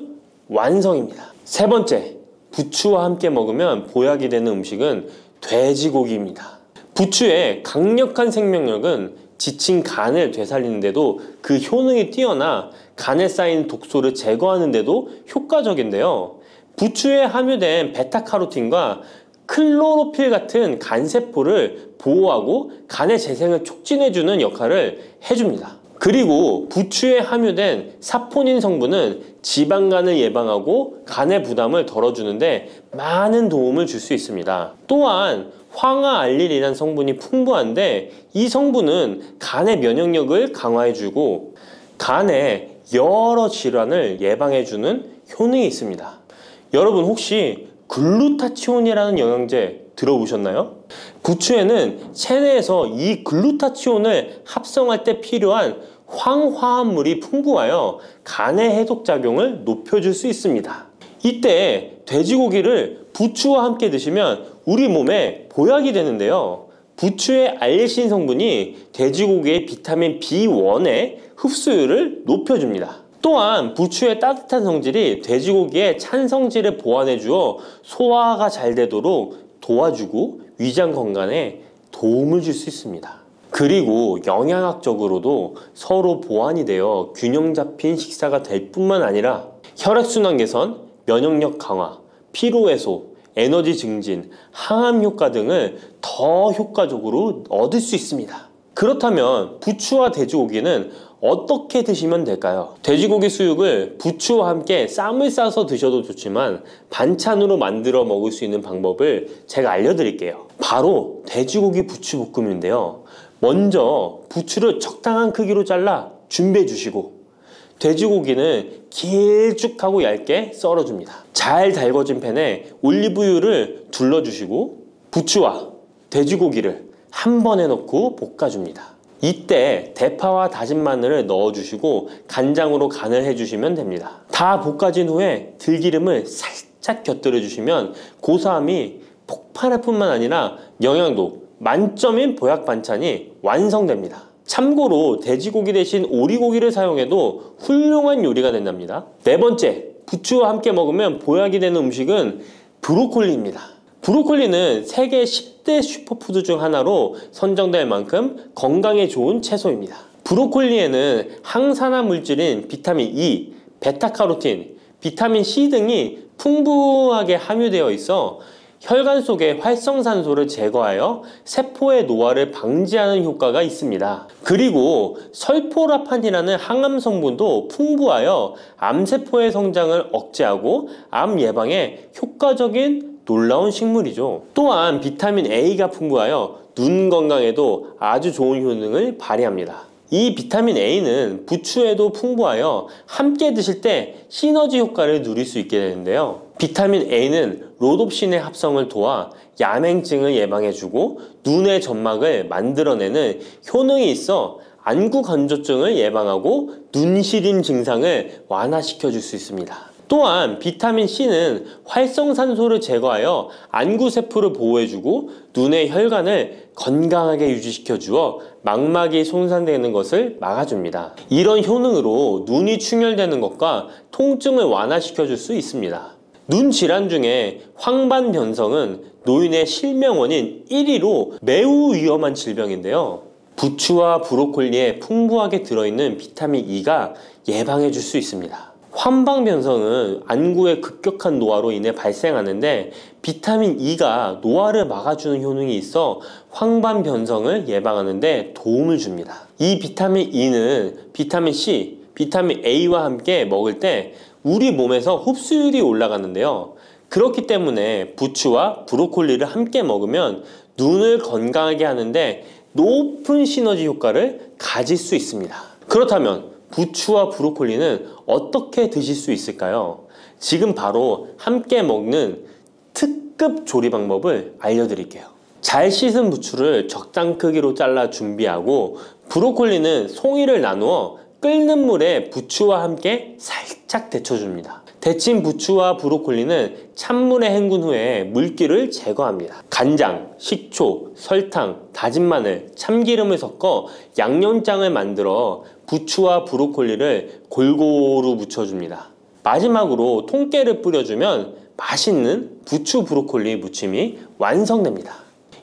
완성입니다. 세 번째, 부추와 함께 먹으면 보약이 되는 음식은 돼지고기입니다. 부추의 강력한 생명력은 지친 간을 되살리는데도 그 효능이 뛰어나 간에 쌓인 독소를 제거하는 데도 효과적인데요. 부추에 함유된 베타카로틴과 클로로필 같은 간세포를 보호하고 간의 재생을 촉진해주는 역할을 해줍니다. 그리고 부추에 함유된 사포닌 성분은 지방간을 예방하고 간의 부담을 덜어주는데 많은 도움을 줄 수 있습니다. 또한 황화알릴이라는 성분이 풍부한데 이 성분은 간의 면역력을 강화해주고 간의 여러 질환을 예방해주는 효능이 있습니다. 여러분 혹시 글루타치온이라는 영양제 들어보셨나요? 부추에는 체내에서 이 글루타치온을 합성할 때 필요한 황화합물이 풍부하여 간의 해독작용을 높여줄 수 있습니다. 이때 돼지고기를 부추와 함께 드시면 우리 몸에 보약이 되는데요. 부추의 알리신 성분이 돼지고기의 비타민 B1의 흡수율을 높여줍니다. 또한 부추의 따뜻한 성질이 돼지고기의 찬 성질을 보완해 주어 소화가 잘 되도록 도와주고 위장 건강에 도움을 줄 수 있습니다. 그리고 영양학적으로도 서로 보완이 되어 균형 잡힌 식사가 될 뿐만 아니라 혈액순환 개선, 면역력 강화, 피로 해소, 에너지 증진, 항암 효과 등을 더 효과적으로 얻을 수 있습니다. 그렇다면 부추와 돼지고기는 어떻게 드시면 될까요? 돼지고기 수육을 부추와 함께 쌈을 싸서 드셔도 좋지만 반찬으로 만들어 먹을 수 있는 방법을 제가 알려드릴게요. 바로 돼지고기 부추볶음인데요. 먼저 부추를 적당한 크기로 잘라 준비해 주시고 돼지고기는 길쭉하고 얇게 썰어줍니다. 잘 달궈진 팬에 올리브유를 둘러주시고 부추와 돼지고기를 한 번에 넣고 볶아줍니다. 이때 대파와 다진 마늘을 넣어주시고 간장으로 간을 해주시면 됩니다. 다 볶아진 후에 들기름을 살짝 곁들여 주시면 고소함이 폭발할 뿐만 아니라 영양도 만점인 보약 반찬이 완성됩니다. 참고로 돼지고기 대신 오리고기를 사용해도 훌륭한 요리가 된답니다. 네 번째, 부추와 함께 먹으면 보약이 되는 음식은 브로콜리입니다. 브로콜리는 세계 10대 슈퍼푸드 중 하나로 선정될 만큼 건강에 좋은 채소입니다. 브로콜리에는 항산화 물질인 비타민 E, 베타카로틴, 비타민 C 등이 풍부하게 함유되어 있어 혈관 속의 활성산소를 제거하여 세포의 노화를 방지하는 효과가 있습니다. 그리고 설포라판이라는 항암 성분도 풍부하여 암세포의 성장을 억제하고 암 예방에 효과적인 놀라운 식물이죠. 또한 비타민 A가 풍부하여 눈 건강에도 아주 좋은 효능을 발휘합니다. 이 비타민 A는 부추에도 풍부하여 함께 드실 때 시너지 효과를 누릴 수 있게 되는데요. 비타민 A는 로놉신의 합성을 도와 야맹증을 예방해주고 눈의 점막을 만들어내는 효능이 있어 안구 건조증을 예방하고 눈시림 증상을 완화시켜 줄 수 있습니다. 또한 비타민 C는 활성산소를 제거하여 안구세포를 보호해주고 눈의 혈관을 건강하게 유지시켜 주어 망막이 손상되는 것을 막아줍니다. 이런 효능으로 눈이 충혈되는 것과 통증을 완화시켜 줄 수 있습니다. 눈 질환 중에 황반변성은 노인의 실명 원인 1위로 매우 위험한 질병인데요. 부추와 브로콜리에 풍부하게 들어있는 비타민 E가 예방해 줄 수 있습니다. 황반변성은 안구의 급격한 노화로 인해 발생하는데 비타민 E가 노화를 막아주는 효능이 있어 황반변성을 예방하는 데 도움을 줍니다. 이 비타민 E는 비타민 C, 비타민 A와 함께 먹을 때 우리 몸에서 흡수율이 올라가는데요. 그렇기 때문에 부추와 브로콜리를 함께 먹으면 눈을 건강하게 하는데 높은 시너지 효과를 가질 수 있습니다. 그렇다면 부추와 브로콜리는 어떻게 드실 수 있을까요? 지금 바로 함께 먹는 특급 조리 방법을 알려드릴게요. 잘 씻은 부추를 적당 크기로 잘라 준비하고 브로콜리는 송이를 나누어 끓는 물에 부추와 함께 살짝 데쳐줍니다. 데친 부추와 브로콜리는 찬물에 헹군 후에 물기를 제거합니다. 간장, 식초, 설탕, 다진 마늘, 참기름을 섞어 양념장을 만들어 부추와 브로콜리를 골고루 묻혀줍니다. 마지막으로 통깨를 뿌려주면 맛있는 부추 브로콜리 무침이 완성됩니다.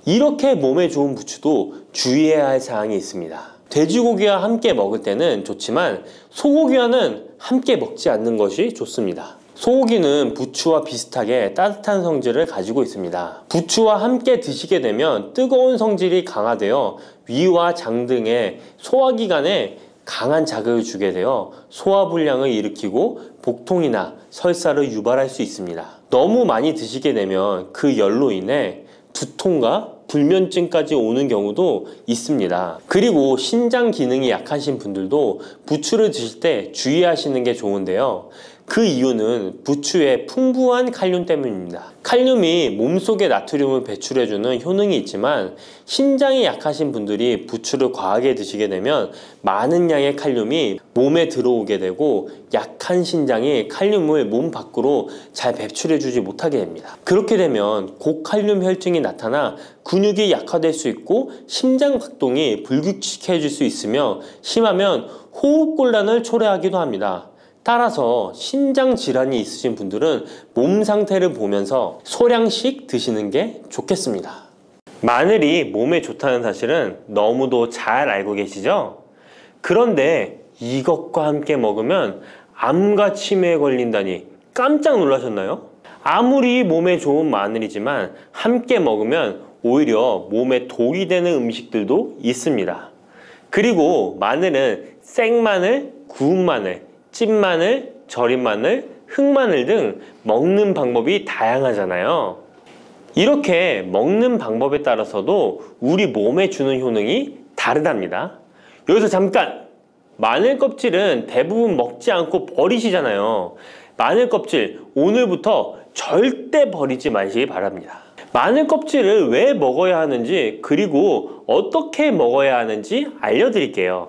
이렇게 몸에 좋은 부추도 주의해야 할 사항이 있습니다. 돼지고기와 함께 먹을 때는 좋지만 소고기와는 함께 먹지 않는 것이 좋습니다. 소고기는 부추와 비슷하게 따뜻한 성질을 가지고 있습니다. 부추와 함께 드시게 되면 뜨거운 성질이 강화되어 위와 장 등의 소화기관에 강한 자극을 주게 되어 소화불량을 일으키고 복통이나 설사를 유발할 수 있습니다. 너무 많이 드시게 되면 그 열로 인해 두통과 불면증까지 오는 경우도 있습니다. 그리고 신장 기능이 약하신 분들도 부추를 드실 때 주의하시는 게 좋은데요. 그 이유는 부추의 풍부한 칼륨 때문입니다. 칼륨이 몸속에 나트륨을 배출해주는 효능이 있지만 신장이 약하신 분들이 부추를 과하게 드시게 되면 많은 양의 칼륨이 몸에 들어오게 되고 약한 신장이 칼륨을 몸 밖으로 잘 배출해주지 못하게 됩니다. 그렇게 되면 고칼륨 혈증이 나타나 근육이 약화될 수 있고 심장 박동이 불규칙해질 수 있으며 심하면 호흡곤란을 초래하기도 합니다. 따라서 신장 질환이 있으신 분들은 몸 상태를 보면서 소량씩 드시는 게 좋겠습니다. 마늘이 몸에 좋다는 사실은 너무도 잘 알고 계시죠? 그런데 이것과 함께 먹으면 암과 치매에 걸린다니 깜짝 놀라셨나요? 아무리 몸에 좋은 마늘이지만 함께 먹으면 오히려 몸에 독이 되는 음식들도 있습니다. 그리고 마늘은 생마늘, 구운 마늘, 찐마늘, 절인 마늘, 흑마늘 등 먹는 방법이 다양하잖아요. 이렇게 먹는 방법에 따라서도 우리 몸에 주는 효능이 다르답니다. 여기서 잠깐! 마늘 껍질은 대부분 먹지 않고 버리시잖아요. 마늘 껍질 오늘부터 절대 버리지 마시기 바랍니다. 마늘 껍질을 왜 먹어야 하는지 그리고 어떻게 먹어야 하는지 알려드릴게요.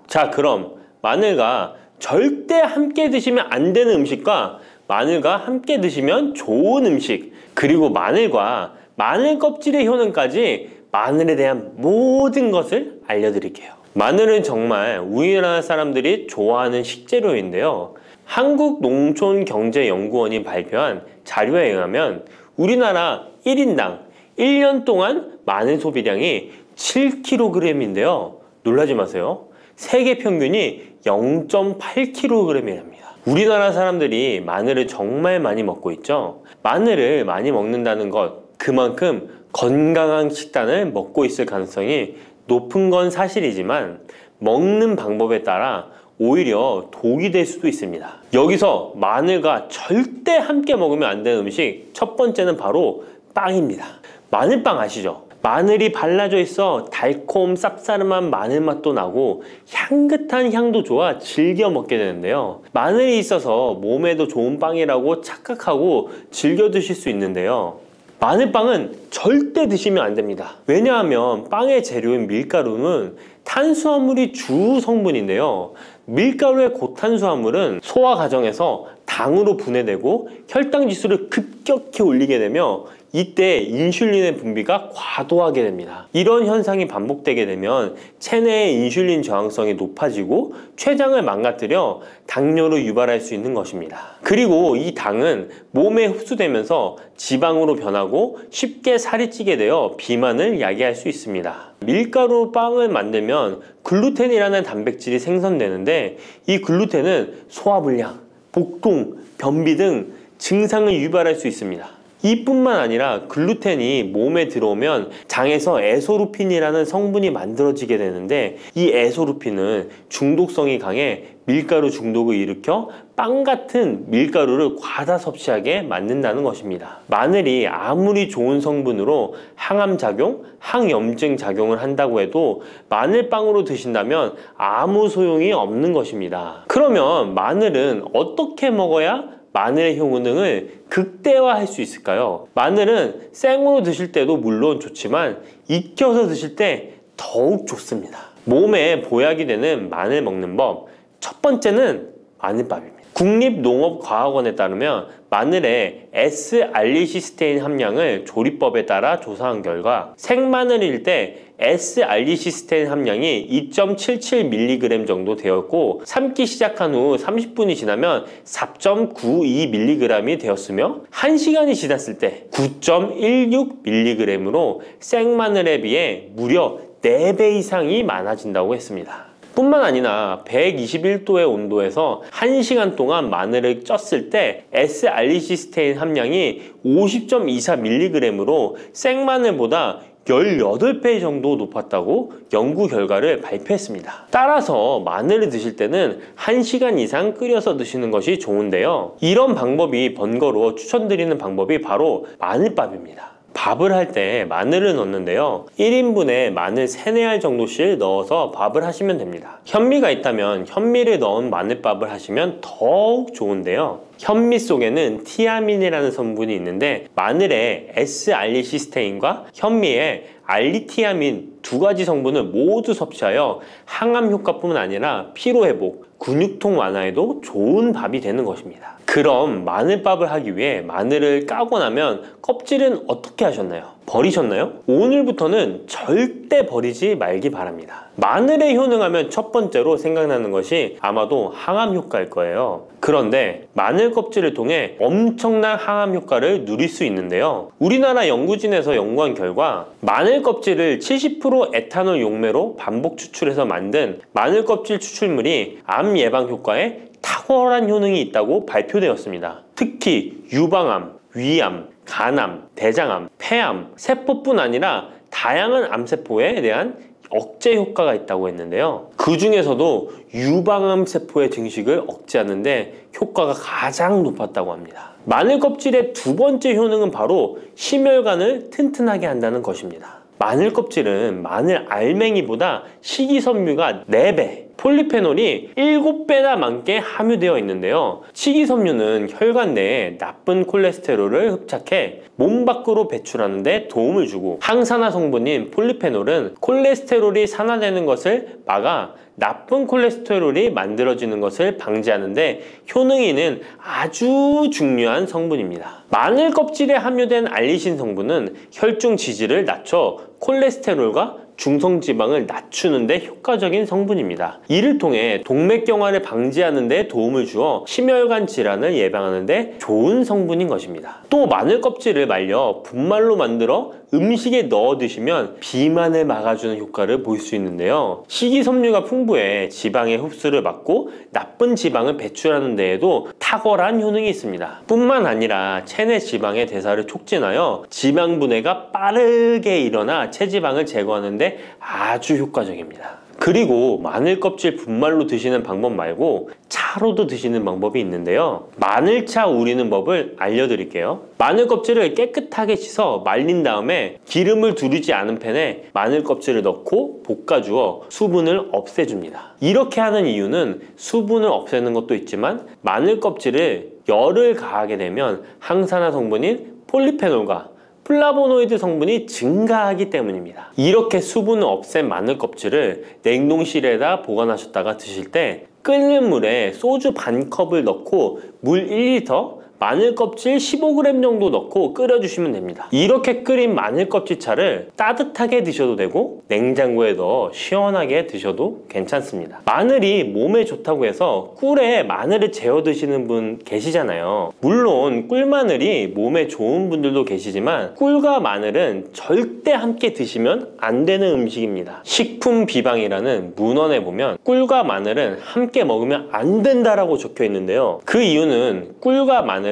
자, 그럼 마늘과 절대 함께 드시면 안 되는 음식과 마늘과 함께 드시면 좋은 음식, 그리고 마늘과 마늘 껍질의 효능까지 마늘에 대한 모든 것을 알려드릴게요. 마늘은 정말 우리나라 사람들이 좋아하는 식재료인데요. 한국농촌경제연구원이 발표한 자료에 의하면 우리나라 1인당 1년 동안 마늘 소비량이 7kg인데요. 놀라지 마세요. 세계 평균이 0.8kg이랍니다. 우리나라 사람들이 마늘을 정말 많이 먹고 있죠. 마늘을 많이 먹는다는 것, 그만큼 건강한 식단을 먹고 있을 가능성이 높은 건 사실이지만 먹는 방법에 따라 오히려 독이 될 수도 있습니다. 여기서 마늘과 절대 함께 먹으면 안 되는 음식 첫 번째는 바로 빵입니다. 마늘빵 아시죠? 마늘이 발라져 있어 달콤 쌉싸름한 마늘 맛도 나고 향긋한 향도 좋아 즐겨 먹게 되는데요. 마늘이 있어서 몸에도 좋은 빵이라고 착각하고 즐겨 드실 수 있는데요. 마늘빵은 절대 드시면 안 됩니다. 왜냐하면 빵의 재료인 밀가루는 탄수화물이 주 성분인데요. 밀가루의 고탄수화물은 소화 과정에서 당으로 분해되고 혈당 지수를 급격히 올리게 되며 이때 인슐린의 분비가 과도하게 됩니다. 이런 현상이 반복되게 되면 체내의 인슐린 저항성이 높아지고 췌장을 망가뜨려 당뇨를 유발할 수 있는 것입니다. 그리고 이 당은 몸에 흡수되면서 지방으로 변하고 쉽게 살이 찌게 되어 비만을 야기할 수 있습니다. 밀가루 빵을 만들면 글루텐이라는 단백질이 생성되는데 이 글루텐은 소화불량, 복통, 변비 등 증상을 유발할 수 있습니다. 이뿐만 아니라 글루텐이 몸에 들어오면 장에서 에소루핀이라는 성분이 만들어지게 되는데 이 에소루핀은 중독성이 강해 밀가루 중독을 일으켜 빵 같은 밀가루를 과다 섭취하게 만든다는 것입니다. 마늘이 아무리 좋은 성분으로 항암작용, 항염증 작용을 한다고 해도 마늘빵으로 드신다면 아무 소용이 없는 것입니다. 그러면 마늘은 어떻게 먹어야 마늘의 효능을 극대화할 수 있을까요? 마늘은 생으로 드실 때도 물론 좋지만 익혀서 드실 때 더욱 좋습니다. 몸에 보약이 되는 마늘 먹는 법, 첫 번째는 마늘밥입니다. 국립농업과학원에 따르면 마늘의 S-알리시스테인 함량을 조리법에 따라 조사한 결과 생마늘일 때 S-알리시스테인 함량이 2.77mg 정도 되었고 삶기 시작한 후 30분이 지나면 4.92mg이 되었으며 1시간이 지났을 때 9.16mg으로 생마늘에 비해 무려 4배 이상이 많아진다고 했습니다. 뿐만 아니라 121도의 온도에서 1시간 동안 마늘을 쪘을 때 S-알리시스테인 함량이 50.24mg으로 생마늘보다 18배 정도 높았다고 연구 결과를 발표했습니다. 따라서 마늘을 드실 때는 1시간 이상 끓여서 드시는 것이 좋은데요. 이런 방법이 번거로워 추천드리는 방법이 바로 마늘밥입니다. 밥을 할 때 마늘을 넣는데요. 1인분에 마늘 3, 4알 정도씩 넣어서 밥을 하시면 됩니다. 현미가 있다면 현미를 넣은 마늘밥을 하시면 더욱 좋은데요. 현미 속에는 티아민이라는 성분이 있는데 마늘의 S-알리시스테인과 현미의 알리티아민 두 가지 성분을 모두 섭취하여 항암 효과뿐만 아니라 피로회복, 근육통 완화에도 좋은 밥이 되는 것입니다. 그럼 마늘밥을 하기 위해 마늘을 까고 나면 껍질은 어떻게 하셨나요? 버리셨나요? 오늘부터는 절대 버리지 말기 바랍니다. 마늘에 효능하면 첫 번째로 생각나는 것이 아마도 항암 효과일 거예요. 그런데 마늘 껍질을 통해 엄청난 항암 효과를 누릴 수 있는데요. 우리나라 연구진에서 연구한 결과 마늘 껍질을 70% 에탄올 용매로 반복 추출해서 만든 마늘 껍질 추출물이 암 예방 효과에 탁월한 효능이 있다고 발표되었습니다. 특히 유방암, 위암, 간암, 대장암, 폐암, 세포뿐 아니라 다양한 암세포에 대한 억제 효과가 있다고 했는데요. 그 중에서도 유방암 세포의 증식을 억제하는 데 효과가 가장 높았다고 합니다. 마늘 껍질의 두 번째 효능은 바로 심혈관을 튼튼하게 한다는 것입니다. 마늘 껍질은 마늘 알맹이보다 식이섬유가 4배, 폴리페놀이 7배나 많게 함유되어 있는데요. 식이섬유는 혈관 내에 나쁜 콜레스테롤을 흡착해 몸 밖으로 배출하는 데 도움을 주고 항산화 성분인 폴리페놀은 콜레스테롤이 산화되는 것을 막아 나쁜 콜레스테롤이 만들어지는 것을 방지하는 데 효능이 있는 아주 중요한 성분입니다. 마늘 껍질에 함유된 알리신 성분은 혈중 지지를 낮춰 콜레스테롤과 중성지방을 낮추는 데 효과적인 성분입니다. 이를 통해 동맥경화를 방지하는 데 도움을 주어 심혈관 질환을 예방하는 데 좋은 성분인 것입니다. 또 마늘 껍질을 말려 분말로 만들어 음식에 넣어 드시면 비만을 막아주는 효과를 볼 수 있는데요. 식이섬유가 풍부해 지방의 흡수를 막고 나쁜 지방을 배출하는 데에도 탁월한 효능이 있습니다. 뿐만 아니라 체내 지방의 대사를 촉진하여 지방 분해가 빠르게 일어나 체지방을 제거하는 데 아주 효과적입니다. 그리고 마늘 껍질 분말로 드시는 방법 말고 차로도 드시는 방법이 있는데요. 마늘차 우리는 법을 알려드릴게요. 마늘 껍질을 깨끗하게 씻어 말린 다음에 기름을 두르지 않은 팬에 마늘 껍질을 넣고 볶아주어 수분을 없애줍니다. 이렇게 하는 이유는 수분을 없애는 것도 있지만 마늘 껍질을 열을 가하게 되면 항산화 성분인 폴리페놀과 플라보노이드 성분이 증가하기 때문입니다. 이렇게 수분을 없앤 마늘 껍질을 냉동실에다 보관하셨다가 드실 때 끓는 물에 소주 반 컵을 넣고 물 1리터, 마늘 껍질 15g 정도 넣고 끓여주시면 됩니다. 이렇게 끓인 마늘 껍질차를 따뜻하게 드셔도 되고 냉장고에 넣어 시원하게 드셔도 괜찮습니다. 마늘이 몸에 좋다고 해서 꿀에 마늘을 재워 드시는 분 계시잖아요. 물론 꿀마늘이 몸에 좋은 분들도 계시지만 꿀과 마늘은 절대 함께 드시면 안 되는 음식입니다. 식품 비방이라는 문헌에 보면 꿀과 마늘은 함께 먹으면 안 된다라고 적혀 있는데요. 그 이유는 꿀과 마늘은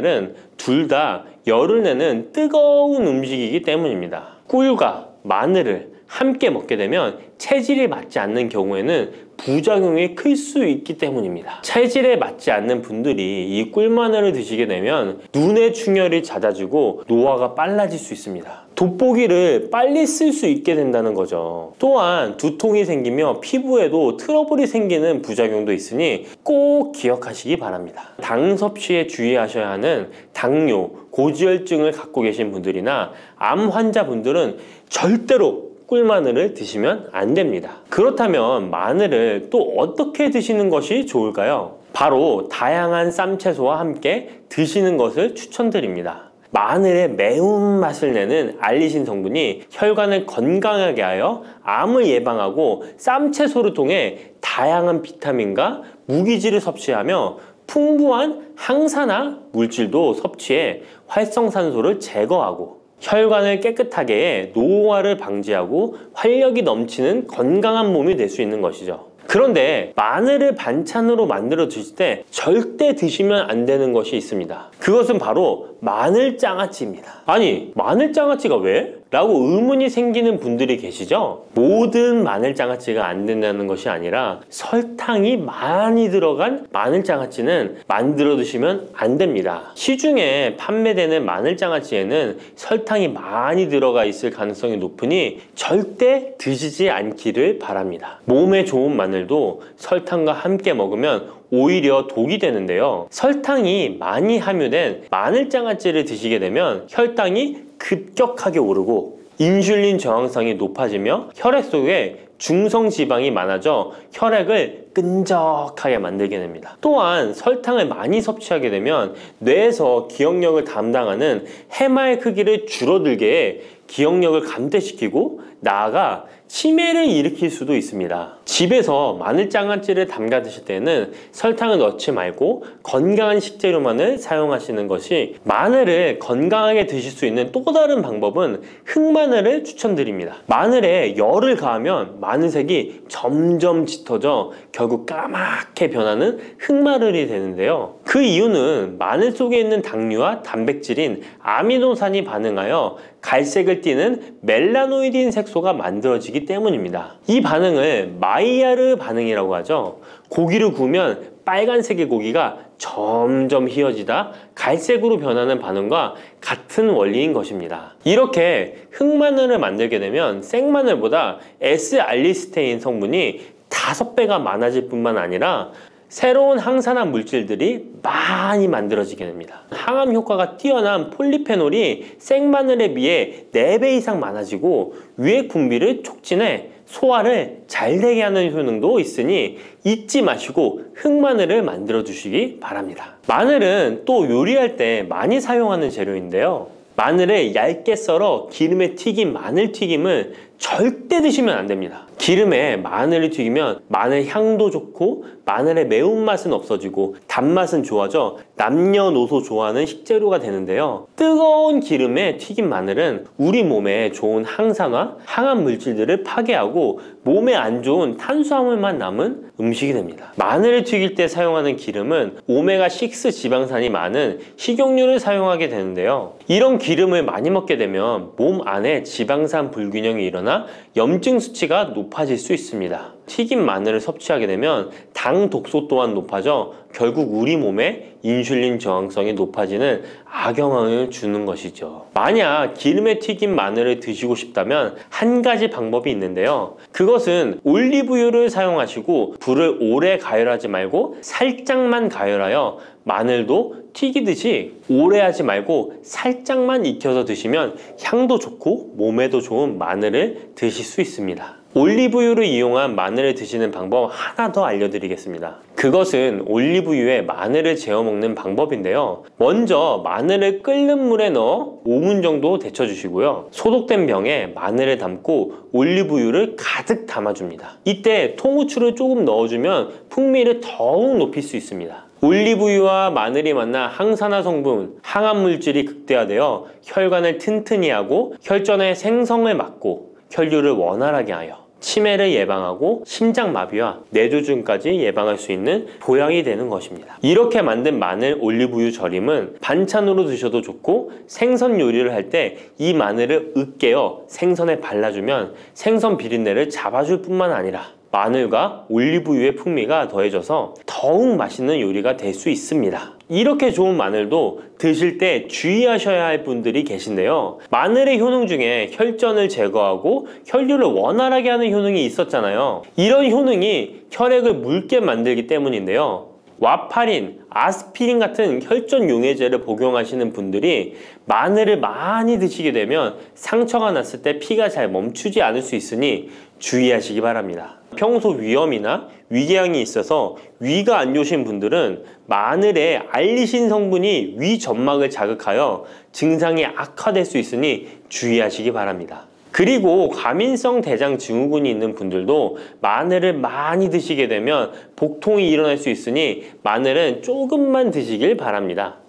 둘 다 열을 내는 뜨거운 음식이기 때문입니다. 꿀과 마늘을 함께 먹게 되면 체질이 맞지 않는 경우에는 부작용이 클 수 있기 때문입니다. 체질에 맞지 않는 분들이 이 꿀마늘을 드시게 되면 눈의 충혈이 잦아지고 노화가 빨라질 수 있습니다. 돋보기를 빨리 쓸 수 있게 된다는 거죠. 또한 두통이 생기며 피부에도 트러블이 생기는 부작용도 있으니 꼭 기억하시기 바랍니다. 당 섭취에 주의하셔야 하는 당뇨, 고지혈증을 갖고 계신 분들이나 암 환자분들은 절대로 꿀마늘을 드시면 안 됩니다. 그렇다면 마늘을 또 어떻게 드시는 것이 좋을까요? 바로 다양한 쌈채소와 함께 드시는 것을 추천드립니다. 마늘의 매운맛을 내는 알리신 성분이 혈관을 건강하게 하여 암을 예방하고 쌈채소를 통해 다양한 비타민과 무기질을 섭취하며 풍부한 항산화 물질도 섭취해 활성산소를 제거하고 혈관을 깨끗하게 해 노화를 방지하고 활력이 넘치는 건강한 몸이 될 수 있는 것이죠. 그런데 마늘을 반찬으로 만들어 드실 때 절대 드시면 안 되는 것이 있습니다. 그것은 바로 마늘장아찌입니다. 아니, 마늘장아찌가 왜? 라고 의문이 생기는 분들이 계시죠? 모든 마늘장아찌가 안 된다는 것이 아니라 설탕이 많이 들어간 마늘장아찌는 만들어 드시면 안 됩니다. 시중에 판매되는 마늘장아찌에는 설탕이 많이 들어가 있을 가능성이 높으니 절대 드시지 않기를 바랍니다. 몸에 좋은 마늘도 설탕과 함께 먹으면 오히려 독이 되는데요. 설탕이 많이 함유된 마늘장아찌를 드시게 되면 혈당이 급격하게 오르고 인슐린 저항성이 높아지며 혈액 속에 중성지방이 많아져 혈액을 끈적하게 만들게 됩니다. 또한 설탕을 많이 섭취하게 되면 뇌에서 기억력을 담당하는 해마의 크기를 줄어들게 해 기억력을 감퇴시키고 나아가 치매를 일으킬 수도 있습니다. 집에서 마늘장아찌를 담가 드실 때는 설탕을 넣지 말고 건강한 식재료만을 사용하시는 것이, 마늘을 건강하게 드실 수 있는 또 다른 방법은 흑마늘을 추천드립니다. 마늘에 열을 가하면 마늘색이 점점 짙어져 결국 까맣게 변하는 흑마늘이 되는데요. 그 이유는 마늘 속에 있는 당류와 단백질인 아미노산이 반응하여 갈색을 띠는 멜라노이딘 색소가 만들어지기 때문입니다. 이 반응을 마이야르 반응이라고 하죠. 고기를 구우면 빨간색의 고기가 점점 희어지다 갈색으로 변하는 반응과 같은 원리인 것입니다. 이렇게 흑마늘을 만들게 되면 생마늘보다 S알리스테인 성분이 5배가 많아질 뿐만 아니라 새로운 항산화 물질들이 많이 만들어지게 됩니다. 항암 효과가 뛰어난 폴리페놀이 생마늘에 비해 4배 이상 많아지고 위액 분비를 촉진해 소화를 잘 되게 하는 효능도 있으니 잊지 마시고 흑마늘을 만들어 주시기 바랍니다. 마늘은 또 요리할 때 많이 사용하는 재료인데요. 마늘을 얇게 썰어 기름에 튀긴 마늘튀김을 절대 드시면 안 됩니다. 기름에 마늘을 튀기면 마늘 향도 좋고 마늘의 매운맛은 없어지고 단맛은 좋아져 남녀노소 좋아하는 식재료가 되는데요. 뜨거운 기름에 튀긴 마늘은 우리 몸에 좋은 항산화, 항암 물질들을 파괴하고 몸에 안 좋은 탄수화물만 남은 음식이 됩니다. 마늘을 튀길 때 사용하는 기름은 오메가6 지방산이 많은 식용유를 사용하게 되는데요. 이런 기름을 많이 먹게 되면 몸 안에 지방산 불균형이 일어나 염증 수치가 높아질 수 있습니다. 튀긴 마늘을 섭취하게 되면 당 독소 또한 높아져 결국 우리 몸에 인슐린 저항성이 높아지는 악영향을 주는 것이죠. 만약 기름에 튀긴 마늘을 드시고 싶다면 한 가지 방법이 있는데요. 그것은 올리브유를 사용하시고 불을 오래 가열하지 말고 살짝만 가열하여 마늘도 튀기듯이 오래 하지 말고 살짝만 익혀서 드시면 향도 좋고 몸에도 좋은 마늘을 드실 수 있습니다. 올리브유를 이용한 마늘을 드시는 방법 하나 더 알려드리겠습니다. 그것은 올리브유에 마늘을 재워 먹는 방법인데요. 먼저 마늘을 끓는 물에 넣어 5분 정도 데쳐주시고요. 소독된 병에 마늘을 담고 올리브유를 가득 담아줍니다. 이때 통후추를 조금 넣어주면 풍미를 더욱 높일 수 있습니다. 올리브유와 마늘이 만나 항산화 성분, 항암 물질이 극대화되어 혈관을 튼튼히 하고 혈전의 생성을 막고 혈류를 원활하게 하여 치매를 예방하고 심장마비와 뇌졸중까지 예방할 수 있는 보약이 되는 것입니다. 이렇게 만든 마늘 올리브유 절임은 반찬으로 드셔도 좋고 생선 요리를 할 때 이 마늘을 으깨어 생선에 발라주면 생선 비린내를 잡아줄 뿐만 아니라 마늘과 올리브유의 풍미가 더해져서 더욱 맛있는 요리가 될 수 있습니다. 이렇게 좋은 마늘도 드실 때 주의하셔야 할 분들이 계신데요. 마늘의 효능 중에 혈전을 제거하고 혈류를 원활하게 하는 효능이 있었잖아요. 이런 효능이 혈액을 묽게 만들기 때문인데요. 와파린, 아스피린 같은 혈전 용해제를 복용하시는 분들이 마늘을 많이 드시게 되면 상처가 났을 때 피가 잘 멈추지 않을 수 있으니 주의하시기 바랍니다. 평소 위염이나 위궤양이 있어서 위가 안 좋으신 분들은 마늘에 알리신 성분이 위 점막을 자극하여 증상이 악화될 수 있으니 주의하시기 바랍니다. 그리고 과민성 대장 증후군이 있는 분들도 마늘을 많이 드시게 되면 복통이 일어날 수 있으니 마늘은 조금만 드시길 바랍니다.